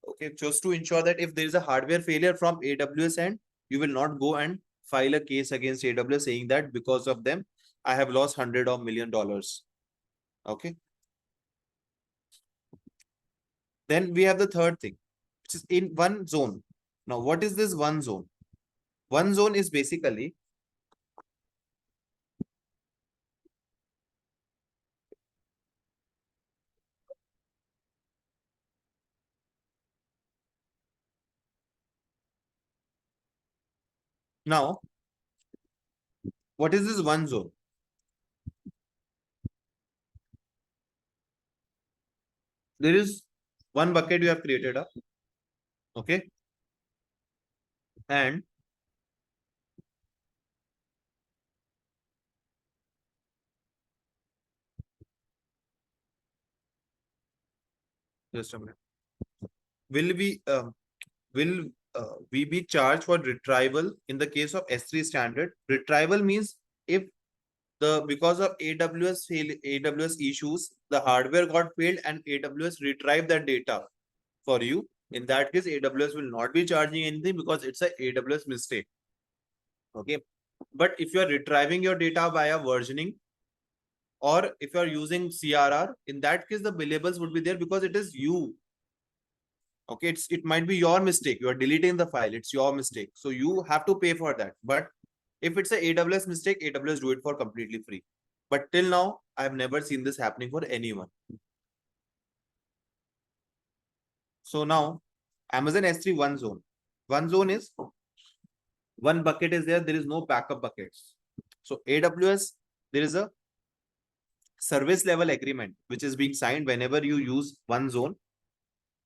Okay. Just to ensure that if there is a hardware failure from AWS end, you will not go and file a case against AWS saying that because of them, I have lost $100 or $1 million. Okay. Then we have the third thing, which is in one zone. Now, what is this one zone? One zone is basically now, what is this one zone? There is one bucket you have created up. Okay. And just a minute. Will we will we be charged for retrieval in the case of S3 standard? Retrieval means if the because of AWS issues, the hardware got failed and AWS retrieved that data for you. In that case, AWS will not be charging anything because it's a AWS mistake. Okay. But if you are retrieving your data via versioning, or if you are using CRR, in that case, the billables would be there because it is you. Okay, it might be your mistake. You are deleting the file. It's your mistake. So you have to pay for that. But if it's a AWS mistake, AWS do it for completely free. But till now, I have never seen this happening for anyone. So now, Amazon S3 one zone. One zone is one bucket is there. There is no backup buckets. So AWS, there is a service level agreement which is being signed whenever you use one zone.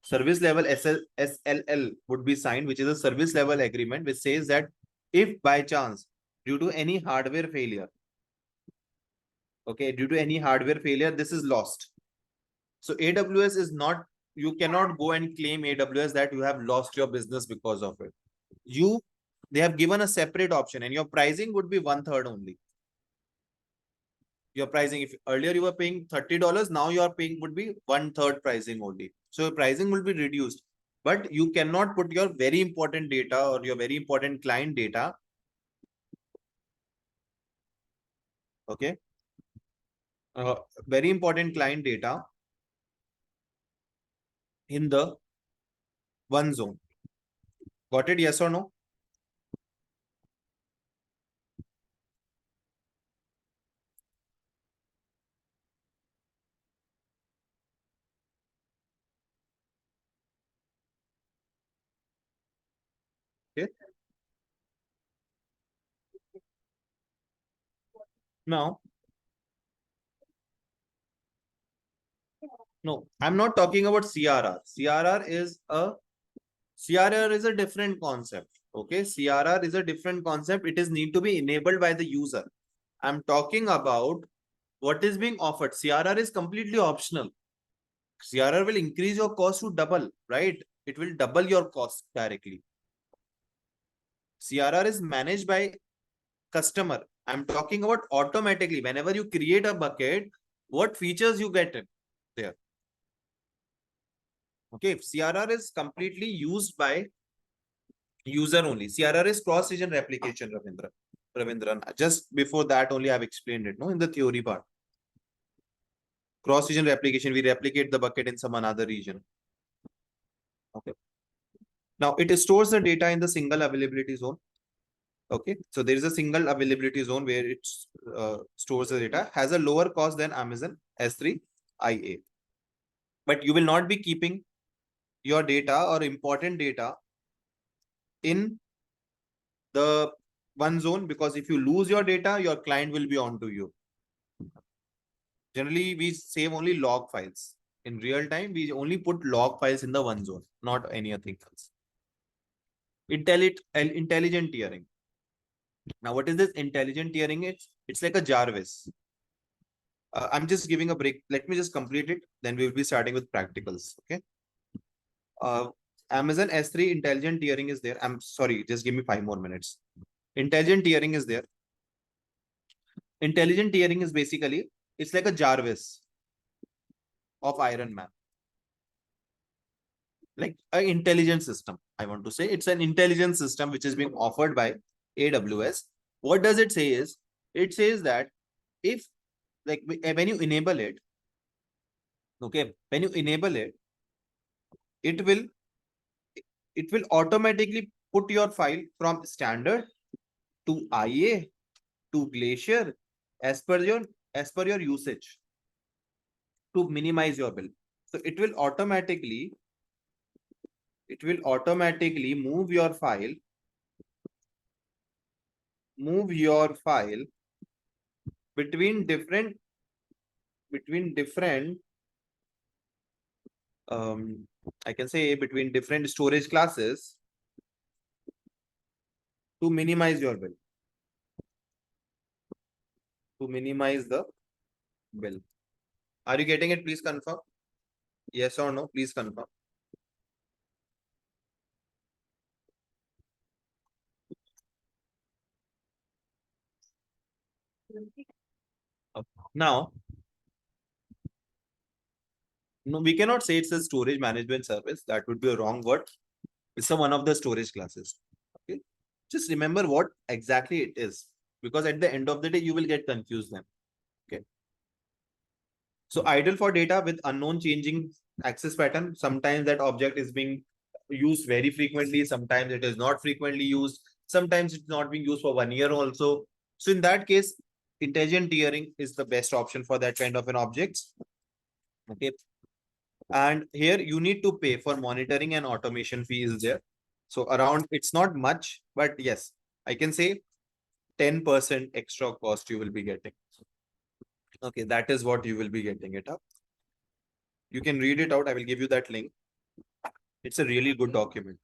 Service level SLL would be signed, which is a service level agreement, which says that if by chance, due to any hardware failure, okay, due to any hardware failure, this is lost. So AWS is not, you cannot go and claim AWS that you have lost your business because of it. They have given a separate option and your pricing would be 1/3 only. Your pricing, if earlier you were paying $30, now your paying would be 1/3 pricing only. So your pricing will be reduced, but you cannot put your very important data or your very important client data. Okay. Very important client data in the one zone. Got it? Yes or no? Okay. Now, no, I'm not talking about CRR. CRR is a different concept. Okay. CRR is a different concept. It is need to be enabled by the user. I'm talking about what is being offered. CRR is completely optional. CRR will increase your cost to double, right? It will double your cost directly. CRR is managed by customer. I'm talking about automatically. Whenever you create a bucket, what features you get in there? Okay, if CRR is completely used by User only. CRR is cross-region replication, Ravindran. Just before that only I've explained it, no, in the theory part. Cross-region replication, we replicate the bucket in some another region. Okay. Now it stores the data in the single availability zone. Okay. So there is a single availability zone where it stores the data, has a lower cost than Amazon S3 IA. But you will not be keeping your data or important data in the one zone, because if you lose your data, your client will be onto you. Generally, we save only log files. In real time, we only put log files in the one zone, not anything else. Intelligent tiering. Now, what is this intelligent tiering? It's like a Jarvis. I'm just giving a break. Let me just complete it. Then we will be starting with practicals. Okay. Amazon S3 intelligent tiering is there. I'm sorry, just give me 5 more minutes. Intelligent tiering is there. Intelligent tiering is basically, it's like a Jarvis of Iron Man. Like an intelligent system. I want to say it's an intelligent system which is being offered by AWS. What does it say is, it says that if like when you enable it, okay, when you enable it, it will automatically put your file from standard to IA to Glacier as per your usage to minimize your bill. So it will automatically move your file between different I can say between different storage classes to minimize your bill, to minimize the bill. Are you getting it? Please confirm. Yes or no? Please confirm. Now, no, we cannot say it's a storage management service. That would be a wrong word. It's one of the storage classes. Okay. Just remember what exactly it is, because at the end of the day, you will get confused then. Okay. So idle for data with unknown changing access pattern. Sometimes that object is being used very frequently. Sometimes it is not frequently used. Sometimes it's not being used for 1 year also. So in that case, intelligent tiering is the best option for that kind of an object. Okay. And here you need to pay for monitoring and automation fees there. So around, it's not much, but yes, I can say 10% extra cost you will be getting. Okay, that is what you will be getting it up. You can read it out. I will give you that link. It's a really good document.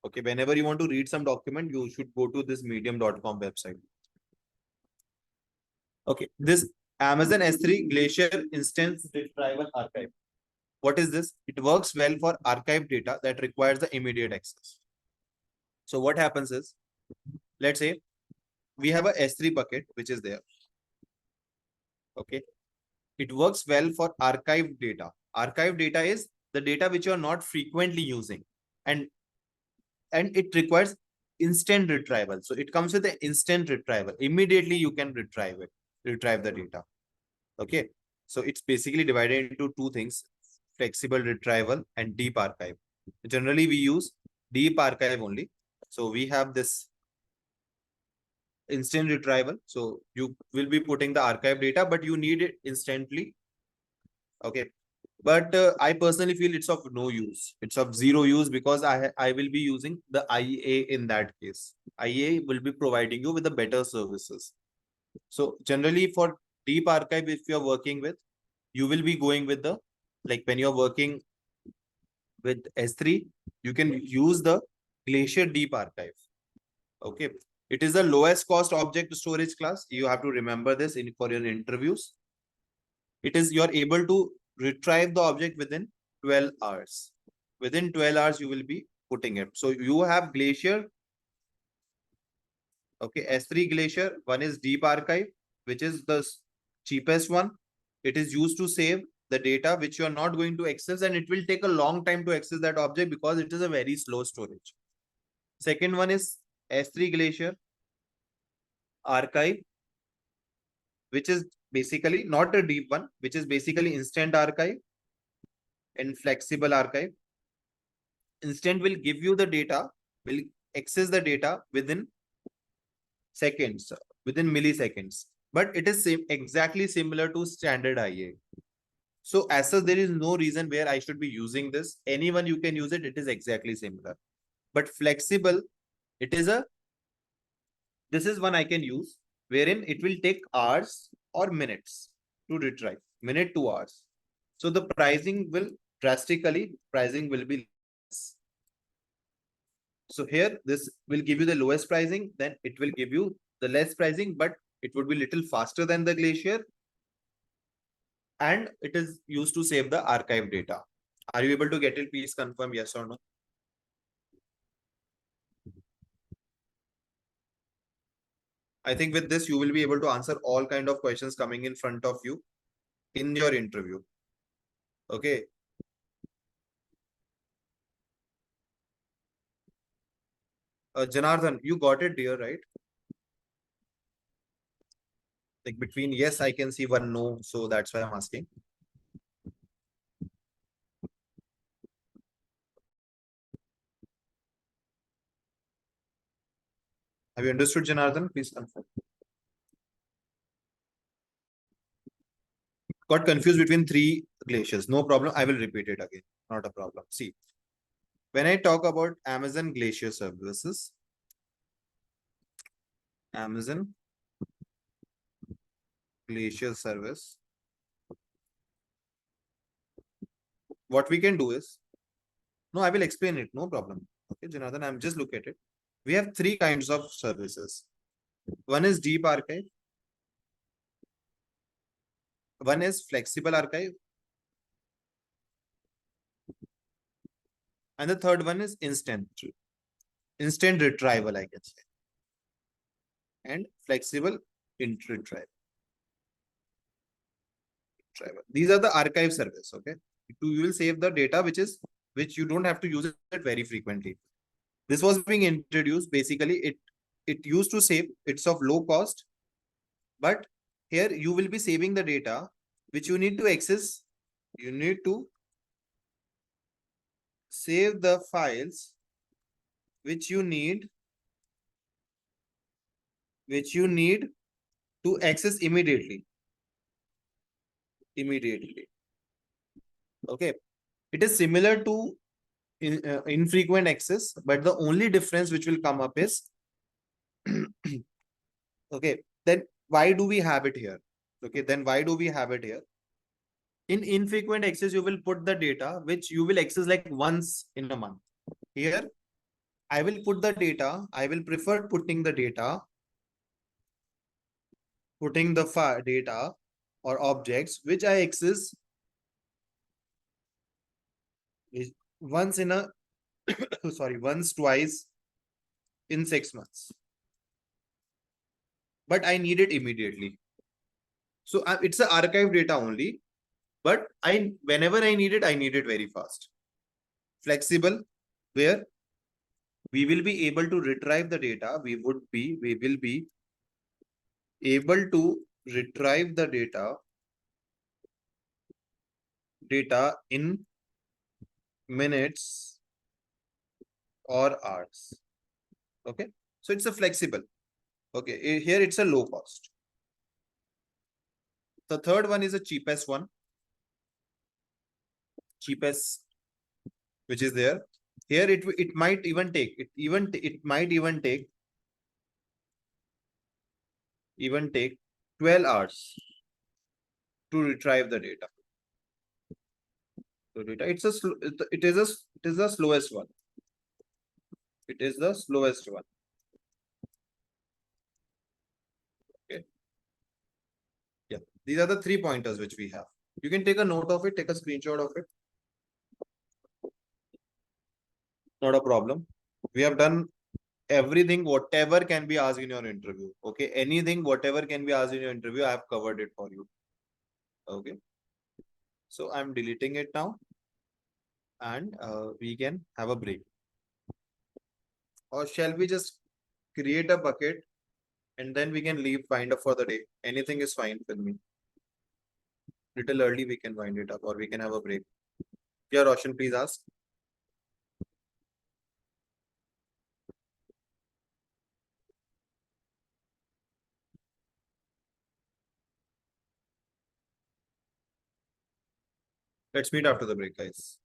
Okay, whenever you want to read some document, you should go to this medium.com website. Okay, this Amazon S3 Glacier Instance Retrieval Archive. What is this? It works well for archive data that requires the immediate access. So what happens is, let's say we have a S3 bucket, which is there. Okay. It works well for archive data. Archive data is the data which you are not frequently using. And it requires instant retrieval. So it comes with the instant retrieval. Immediately you can retrieve the data. Okay. So it's basically divided into two things: flexible retrieval and deep archive. Generally, we use deep archive only. So we have this instant retrieval. So you will be putting the archive data, but you need it instantly. Okay. But I personally feel it's of no use. It's of zero use, because I will be using the IA in that case. IA will be providing you with the better services. So generally for deep archive, if you're working with, you will be going with the, like when you're working with S3, you can use the Glacier Deep Archive. Okay. It is the lowest cost object storage class. You have to remember this for your interviews. It is, you're able to retrieve the object within 12 hours. Within 12 hours, you will be putting it. So you have Glacier. Okay. S3 Glacier. One is Deep Archive, which is the cheapest one. It is used to save the data which you are not going to access, and it will take a long time to access that object because it is a very slow storage. Second one is S3 Glacier Archive, which is basically not a deep one, which is basically instant archive and flexible archive. Instant will give you the data, will access the data within seconds, within milliseconds. But it is exactly similar to standard IA. So as such, there is no reason where I should be using this. Anyone you can use it. It is exactly similar. But flexible, it is a, this is one I can use wherein it will take hours or minutes to retrieve, minute to hours. So the pricing will pricing will be less. So here, this will give you the lowest pricing, then it will give you the less pricing, but it would be little faster than the Glacier. And it is used to save the archive data. Are you able to get it? Please confirm yes or no. I think with this, you will be able to answer all kind of questions coming in front of you in your interview. Okay. Janardhan, you got it, dear, right? Like between yes, I can see one no. So that's why I'm asking. Have you understood, Janardhan? Please confirm. Got confused between three glaciers. No problem. I will repeat it again. Not a problem. See, when I talk about Amazon Glacier Services, Amazon Glacier Service, what we can do is, no, I will explain it. No problem. Okay, Janardhan, I'm just look at it. We have three kinds of services. One is deep archive. One is flexible archive. And the third one is instant retrieval, I can say. And flexible retrieval. These are the archive service. Okay. You will save the data, which you don't have to use it very frequently. This was being introduced. Basically, it used to save, it's of low cost, but here you will be saving the data which you need to access. You need to save the files which you need to access immediately. Okay. It is similar to infrequent access, but the only difference which will come up is okay, then why do we have it here? Okay, then why do we have it here? In infrequent access, you will put the data which you will access like once in a month. Here, I will put the data. I will prefer putting the data, data or objects which I access once in a sorry, once, twice in 6 months. But I need it immediately. So it's an archive data only. But whenever I need it very fast. Flexible, where we will be able to retrieve the data. We will be able to retrieve the data in minutes or hours. Okay. So it's a flexible. Okay. Here it's a low cost. The third one is the cheapest one. Cheapest, which is there. Here it might even take it might even take 12 hours to retrieve the data. It's a it is the slowest one. It is the slowest one. Okay. Yeah. These are the 3 pointers which we have. You can take a note of it, take a screenshot of it. Not a problem. We have done everything, whatever can be asked in your interview. Okay. Anything, whatever can be asked in your interview, I have covered it for you. Okay. So I'm deleting it now and we can have a break. Or shall we just create a bucket and then we can leave wind up for the day? Anything is fine with me. Little early we can wind it up or we can have a break. Yeah, Roshan, please ask. Let's meet after the break, guys.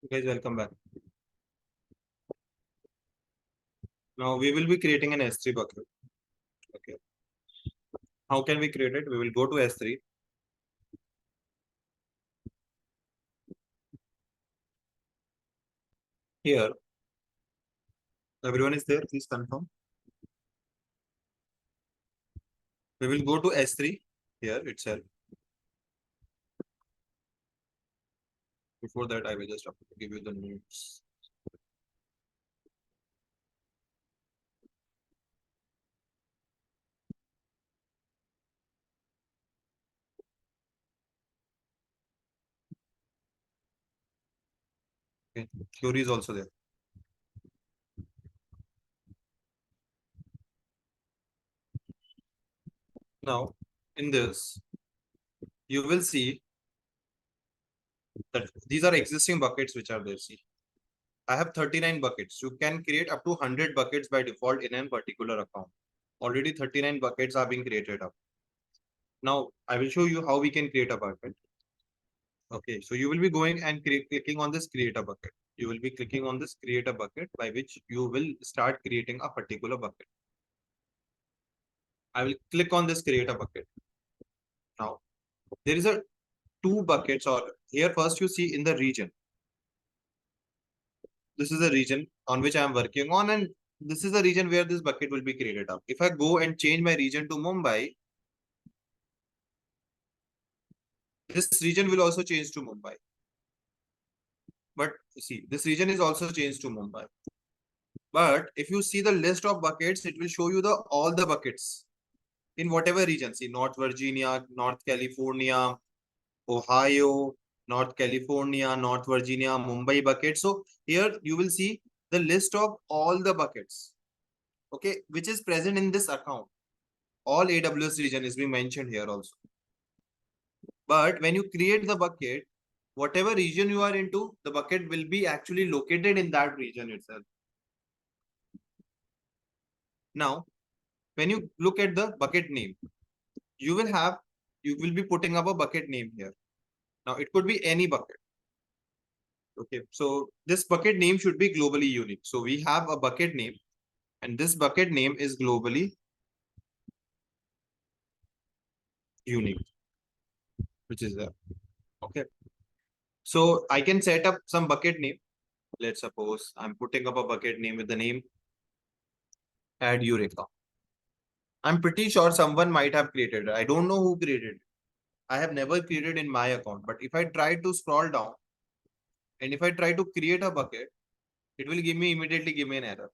Guys, welcome back. Now we will be creating an S3 bucket. Okay. How can we create it? We will go to S3. Here, everyone is there. Please confirm. We will go to S3 here itself. Before that, I will just give you the notes. Okay. Theory is also there. Now, in this, you will see that these are existing buckets which are there. See, I have 39 buckets. You can create up to 100 buckets by default in a particular account. Already 39 buckets are being created up. Now, I will show you how we can create a bucket. Okay, so you will be going and clicking on this create a bucket. You will be clicking on this create a bucket by which you will start creating a particular bucket. I will click on this create a bucket. Now, there is a two buckets or here first you see in the region. This is the region on which I am working on and this is the region where this bucket will be created up. If I go and change my region to Mumbai, this region will also change to Mumbai. But see, this region is also changed to Mumbai. But if you see the list of buckets, it will show you the all the buckets in whatever region. See, North Virginia, North California, Ohio, North California, North Virginia, Mumbai bucket. So here you will see the list of all the buckets, okay, which is present in this account. All AWS region is being mentioned here also. But when you create the bucket, whatever region you are into, the bucket will be actually located in that region itself. Now, when you look at the bucket name, you will be putting up a bucket name here. Now, it could be any bucket. Okay, so this bucket name should be globally unique. So we have a bucket name and this bucket name is globally unique, which is there. Okay, so I can set up some bucket name. Let's suppose I'm putting up a bucket name with the name add Eureka. I'm pretty sure someone might have created it. I don't know who created it. I have never created in my account. But if I try to scroll down and if I try to create a bucket, it will immediately give me an error.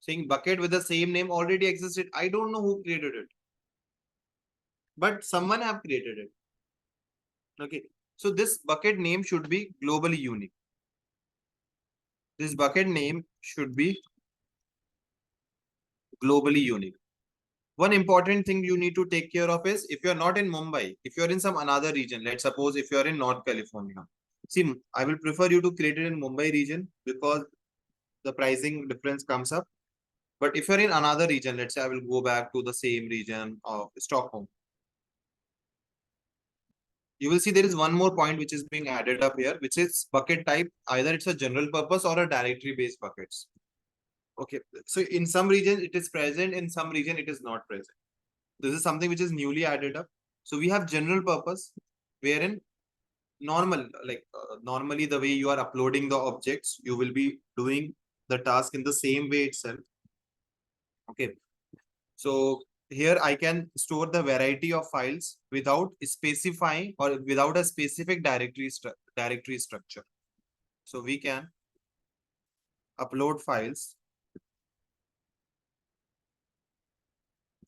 Saying bucket with the same name already existed. I don't know who created it. But someone have created it. Okay. So this bucket name should be globally unique. This bucket name should be globally unique. One important thing you need to take care of is if you're not in Mumbai, if you're in some another region, let's suppose if you're in North California. See, I will prefer you to create it in Mumbai region because the pricing difference comes up. But if you're in another region, let's say I will go back to the same region of Stockholm. You will see there is one more point which is being added up here, which is bucket type. Either it's a general purpose or a directory based buckets. Okay. So in some region it is present, in some region it is not present. This is something which is newly added up. So we have general purpose wherein normally the way you are uploading the objects, you will be doing the task in the same way itself. Okay. So here I can store the variety of files without specifying or without a specific directory structure. So we can upload files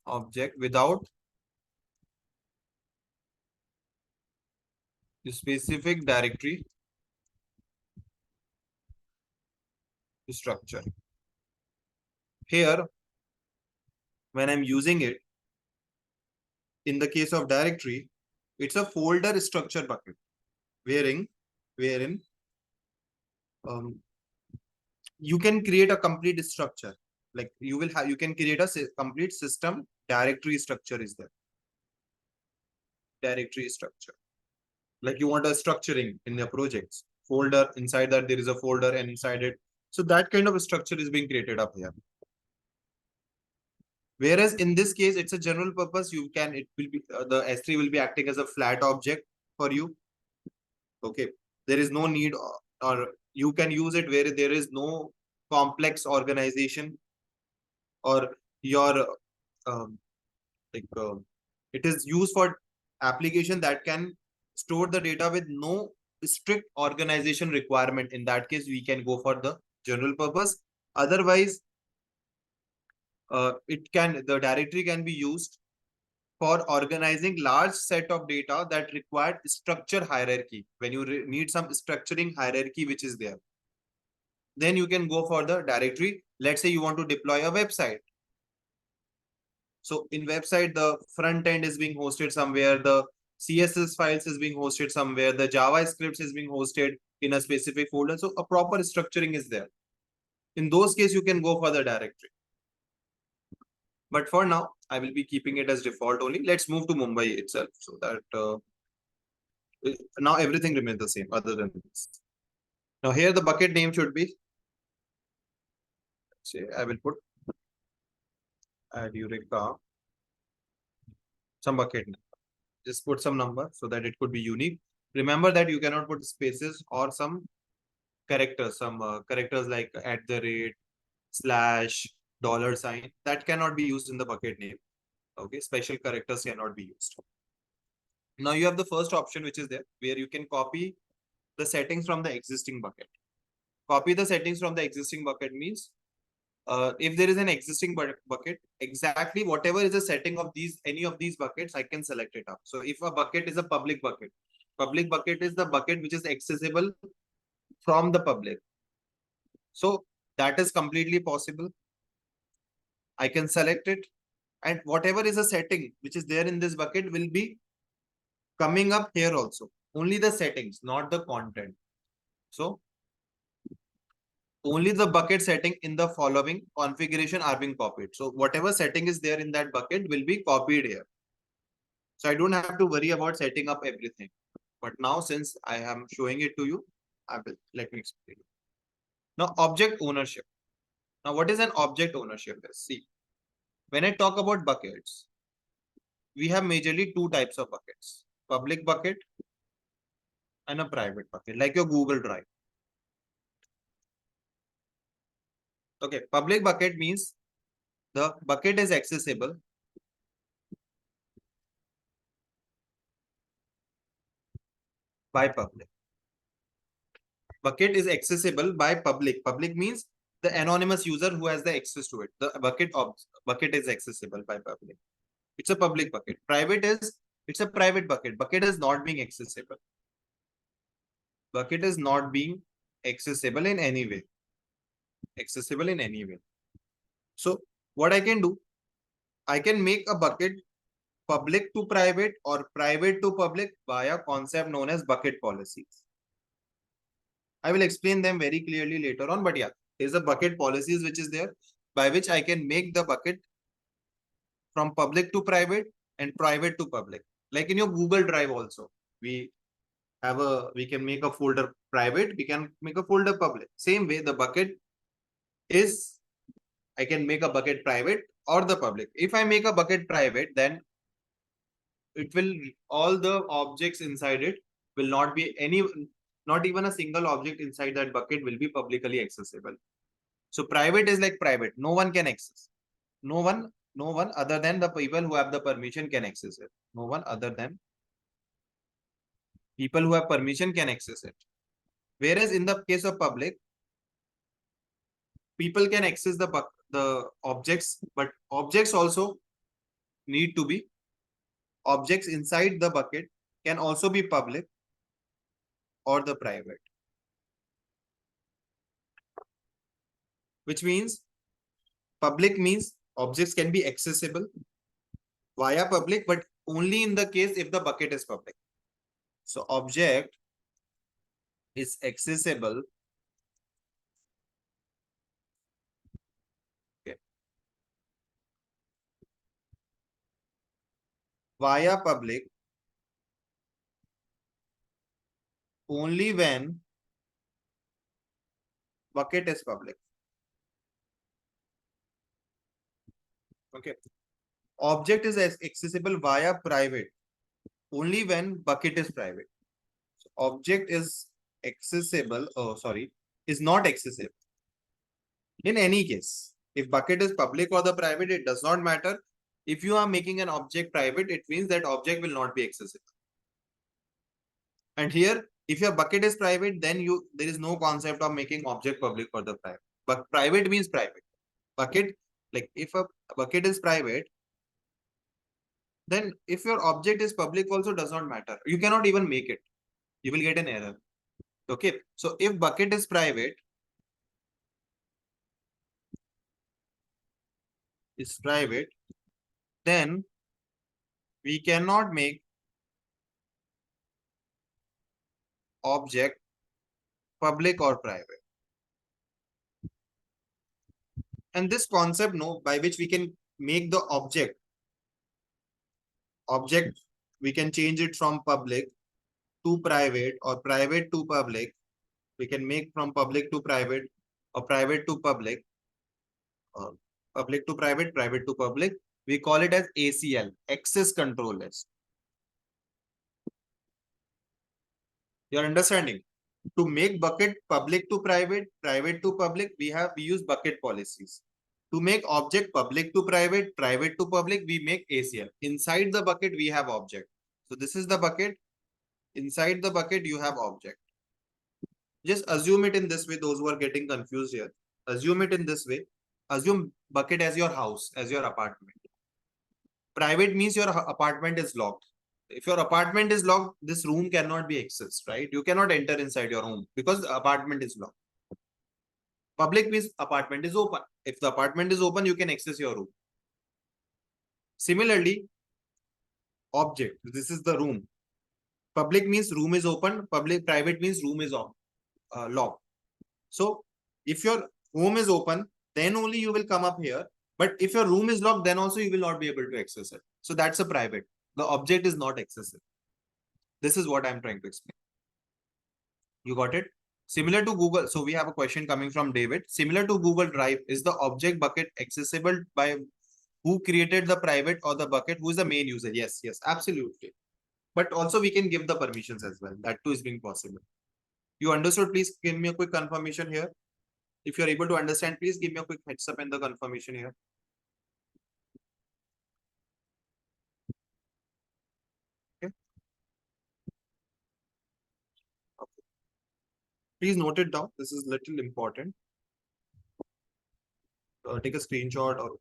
object without the specific directory structure. Here, when I'm using it, in the case of directory, it's a folder structure bucket, wherein you can create a complete structure. Like you can create a complete system directory structure is there. Directory structure. Like you want a structuring in your projects. folder. Inside that there is a folder, and inside it. So that kind of structure is being created up here. Whereas in this case, it's a general purpose. It will be the S3 will be acting as a flat object for you. Okay, there is no need, or you can use it where there is no complex organization, or your um, like it is used for application that can store the data with no strict organization requirement. In that case, we can go for the general purpose. Otherwise, the directory can be used for organizing large set of data that required structure hierarchy. When you need some structuring hierarchy which is there, then you can go for the directory. Let's say you want to deploy a website. So in website, the front end is being hosted somewhere, the CSS files is being hosted somewhere, the JavaScript is being hosted in a specific folder. So a proper structuring is there. In those cases, you can go for the directory. But for now, I will be keeping it as default only. Let's move to Mumbai itself, so that now everything remains the same other than this. Now here the bucket name should be, say I will put add Eureka, some bucket name. Just put some number so that it could be unique. Remember that you cannot put spaces or some characters, characters like @ slash $sign, that cannot be used in the bucket name. Okay, special characters cannot be used. Now you have the first option which is there, where you can copy the settings from the existing bucket. Copy the settings from the existing bucket means if there is an existing bucket, exactly whatever is the setting of any of these buckets, I can select it up. So if a bucket is a public bucket is the bucket which is accessible from the public. So that is completely possible. I can select it, and whatever is a setting which is there in this bucket will be coming up here also. Only the settings, not the content. So only the bucket setting in the following configuration are being copied. So whatever setting is there in that bucket will be copied here. So I don't have to worry about setting up everything. But now since I am showing it to you, let me explain. Now object ownership. Now what is an object ownership? See, when I talk about buckets, we have majorly two types of buckets: public bucket and a private bucket, like your Google Drive. Okay, public bucket means the bucket is accessible by public. Bucket is accessible by public. Public means the anonymous user who has the access to it. The bucket is accessible by public. It's a public bucket. Private is, it's a private bucket. Bucket is not being accessible. Bucket is not being accessible in any way. Accessible in any way. So what I can do, I can make a bucket public to private or private to public via concept known as bucket policies. I will explain them very clearly later on, but yeah, there's a bucket policies which is there, by which I can make the bucket from public to private and private to public. Like in your Google Drive also, we can make a folder private, we can make a folder public. Same way, the bucket is, I can make a bucket private or the public. If I make a bucket private, then it will, all the objects inside it will not be not even a single object inside that bucket will be publicly accessible. So private is like private, no one can access. No one other than the people who have the permission can access it. No one other than people who have permission can access it. Whereas in the case of public, people can access the objects, but objects also need to be, objects inside the bucket can also be public or the private. Which means public means objects can be accessible via public, but only in the case if the bucket is public. So object is accessible via public only when bucket is public. Okay. Object is accessible via private only when bucket is private. So object is accessible, is not accessible in any case. If bucket is public or the private, it does not matter. If you are making an object private, it means that object will not be accessible. And here, if your bucket is private, then there is no concept of making object public or the private. But private means private. Bucket, like if a bucket is private, then if your object is public also does not matter. You cannot even make it. You will get an error. Okay. So if bucket is private, then we cannot make object public or private. And this concept, no, by which we can make the object, we can change it from public to private or private to public. We can make from public to private or private to public, or public to private to public. We call it as ACL, access control list. You're understanding? To make bucket public to private to public, we use bucket policies. To make object public to private to public, we make ACL. Inside the bucket, we have object. So this is the bucket. Inside the bucket, you have object. Just assume it in this way, those who are getting confused here. Assume it in this way. Assume bucket as your house, as your apartment. Private means your apartment is locked. If your apartment is locked, this room cannot be accessed, right? You cannot enter inside your home because the apartment is locked. Public means apartment is open. If the apartment is open, you can access your room. Similarly, object, this is the room. Public means room is open. Private means room is locked. So if your home is open, then only you will come up here. But if your room is locked, then also you will not be able to access it. So that's a private. The object is not accessible. This is what I'm trying to explain. You got it? Similar to Google. So we have a question coming from David. Similar to Google Drive, is the object bucket accessible by who created the private or the bucket? Who is the main user? Yes, absolutely. But also we can give the permissions as well. That too is being possible. You understood? Please give me a quick confirmation here. If you're able to understand, please give me a quick heads up in the confirmation here. Okay. Okay. Please note it down. This is little important. Take a screenshot or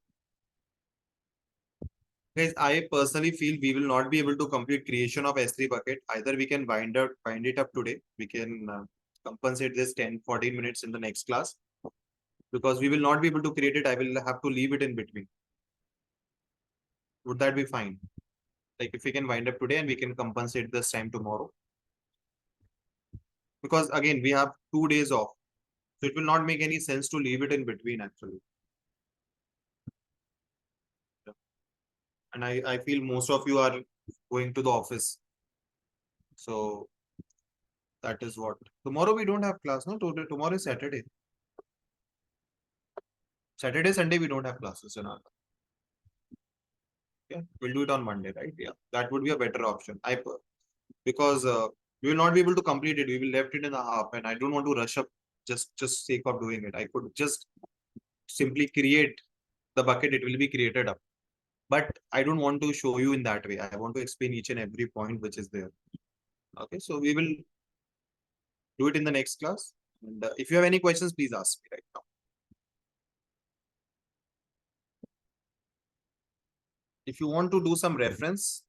guys, I personally feel we will not be able to complete creation of S3 bucket. Either we can wind it up today. We can compensate this 10-14 minutes in the next class because we will not be able to create it. I will have to leave it in between. Would that be fine? Like if we can wind up today and we can compensate this time tomorrow. Because again, we have 2 days off. So it will not make any sense to leave it in between actually. Yeah. And I feel most of you are going to the office. So that is what. Tomorrow we don't have class, no? Tomorrow is Saturday. Saturday, Sunday, we don't have classes in our. Yeah, we'll do it on Monday, right? Yeah, that would be a better option. Because we will not be able to complete it. We will left it in a half, and I don't want to rush up just sake of doing it. I could just simply create the bucket. It will be created up, but I don't want to show you in that way. I want to explain each and every point which is there. Okay, so we will do it in the next class. And if you have any questions, please ask me right now. If you want to do some reference,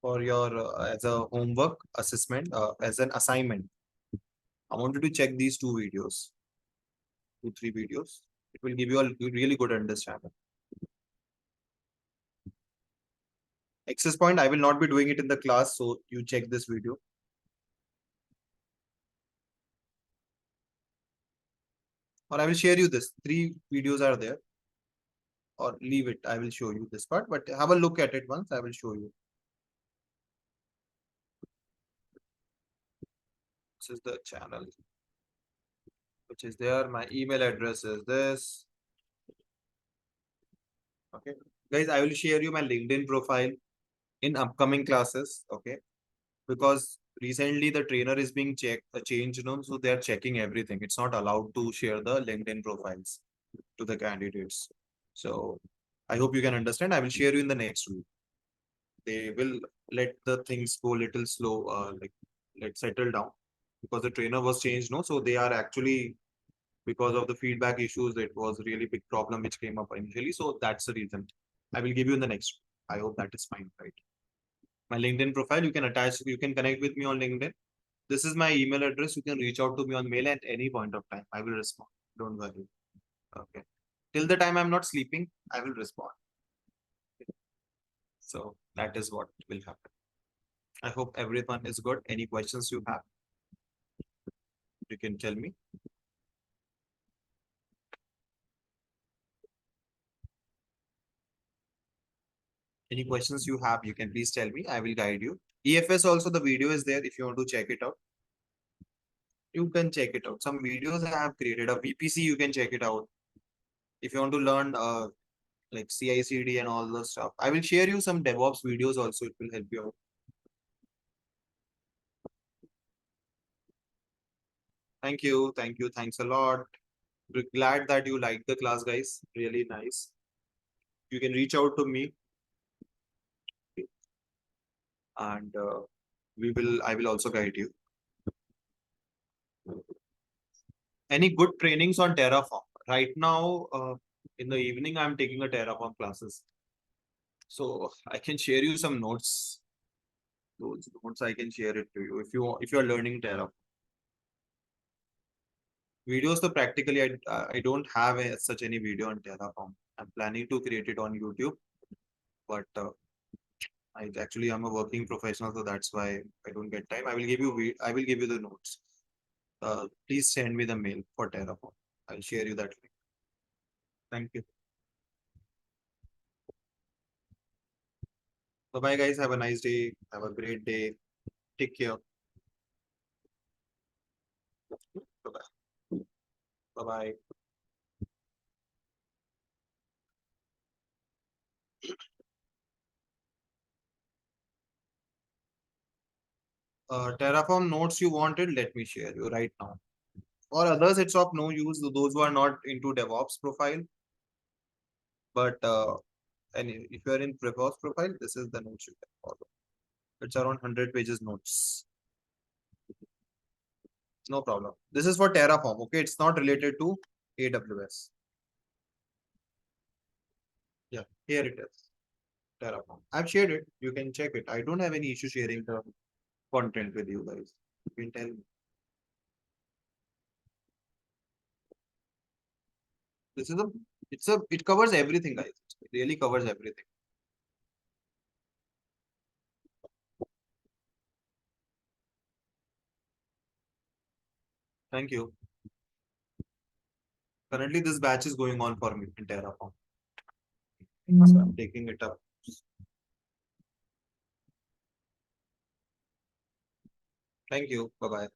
for your as a homework assessment, as an assignment, I wanted to check these 2 videos, 3 videos. It will give you a really good understanding. Access point, I will not be doing it in the class, so you check this video. Or I will share you this. 3 videos are there. or leave it. I will show you this part, but have a look at it once. I will show you. This is the channel which is there. My email address is this. Okay, guys, I will share you my LinkedIn profile in upcoming classes. Okay, because recently the trainer is being changed, so they are checking everything. It's not allowed to share the LinkedIn profiles to the candidates. So I hope you can understand. I will share you in the next week. They will let the things go little slow, like let settle down because the trainer was changed, no. So they are actually, because of the feedback issues, it was really big problem which came up initially. So that's the reason. I will give you in the next. I hope that is fine, right? My LinkedIn profile, you can attach, you can connect with me on LinkedIn. This is my email address. You can reach out to me on mail at any point of time. I will respond. Don't worry. Okay. Till the time I'm not sleeping, I will respond. So that is what will happen. I hope everyone is good. Any questions you have, you can tell me. Any questions you have, you can please tell me. I will guide you. EFS also, the video is there. If you want to check it out, you can check it out. Some videos I have created. A VPC, you can check it out. If you want to learn like CI/CD and all the stuff, I will share you some DevOps videos also. It will help you out. Thank you. Thank you. Thanks a lot. We're glad that you liked the class, guys. Really nice. You can reach out to me and I will also guide you. Any good trainings on Terraform? Right now, in the evening, I'm taking a Terraform classes. So I can share you some notes. Those notes I can share it to you if you are learning Terraform. Videos, so practically I don't have such any video on Terraform. I'm planning to create it on YouTube, but I'm a working professional, so that's why I don't get time. I will give you the notes. Please send me the mail for Terraform. I'll share you that link. Thank you. Bye bye, guys. Have a nice day. Have a great day. Take care. Bye bye. Bye bye. Terraform notes you wanted, let me share you right now. For others, it's of no use. Those who are not into DevOps profile, but and if you are in DevOps profile, this is the notes you can follow. It's around 100 pages notes. No problem. This is for Terraform. Okay, it's not related to AWS. Yeah, here it is. Terraform. I've shared it. You can check it. I don't have any issue sharing the content with you guys. You can tell me. This is it covers everything, guys. It really covers everything. Thank you. Currently, this batch is going on for me in Terraform. So I'm taking it up. Thank you. Bye bye.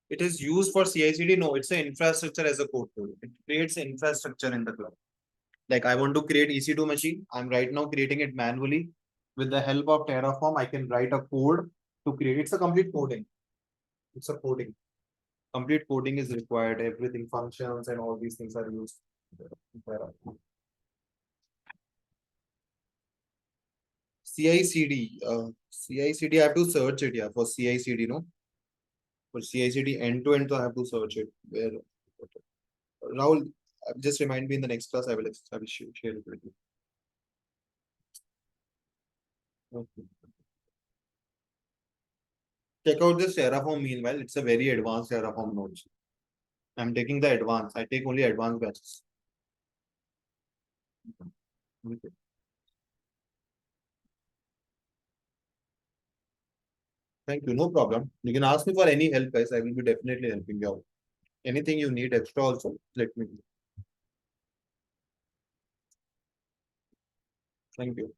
It is used for CI/CD. No, it's an infrastructure as a code tool. It creates infrastructure in the cloud. Like I want to create EC2 machine. I'm right now creating it manually. With the help of Terraform, I can write a code to create. It's a complete coding. It's a coding. Complete coding is required. Everything functions and all these things are used in Terraform. CI/CD. CI/CD. I have to search it. Yeah, for CI/CD. No, for CI/CD end to end, I have to search it. Where? Rahul, just remind me in the next class. I will share it with you. Okay. Check out this Terraform meanwhile. It's a very advanced Terraform node. I'm taking the advanced. I take only advanced batches. Okay. Thank you. No problem. You can ask me for any help, guys. I will be definitely helping you out. Anything you need extra also, let me know. Thank you.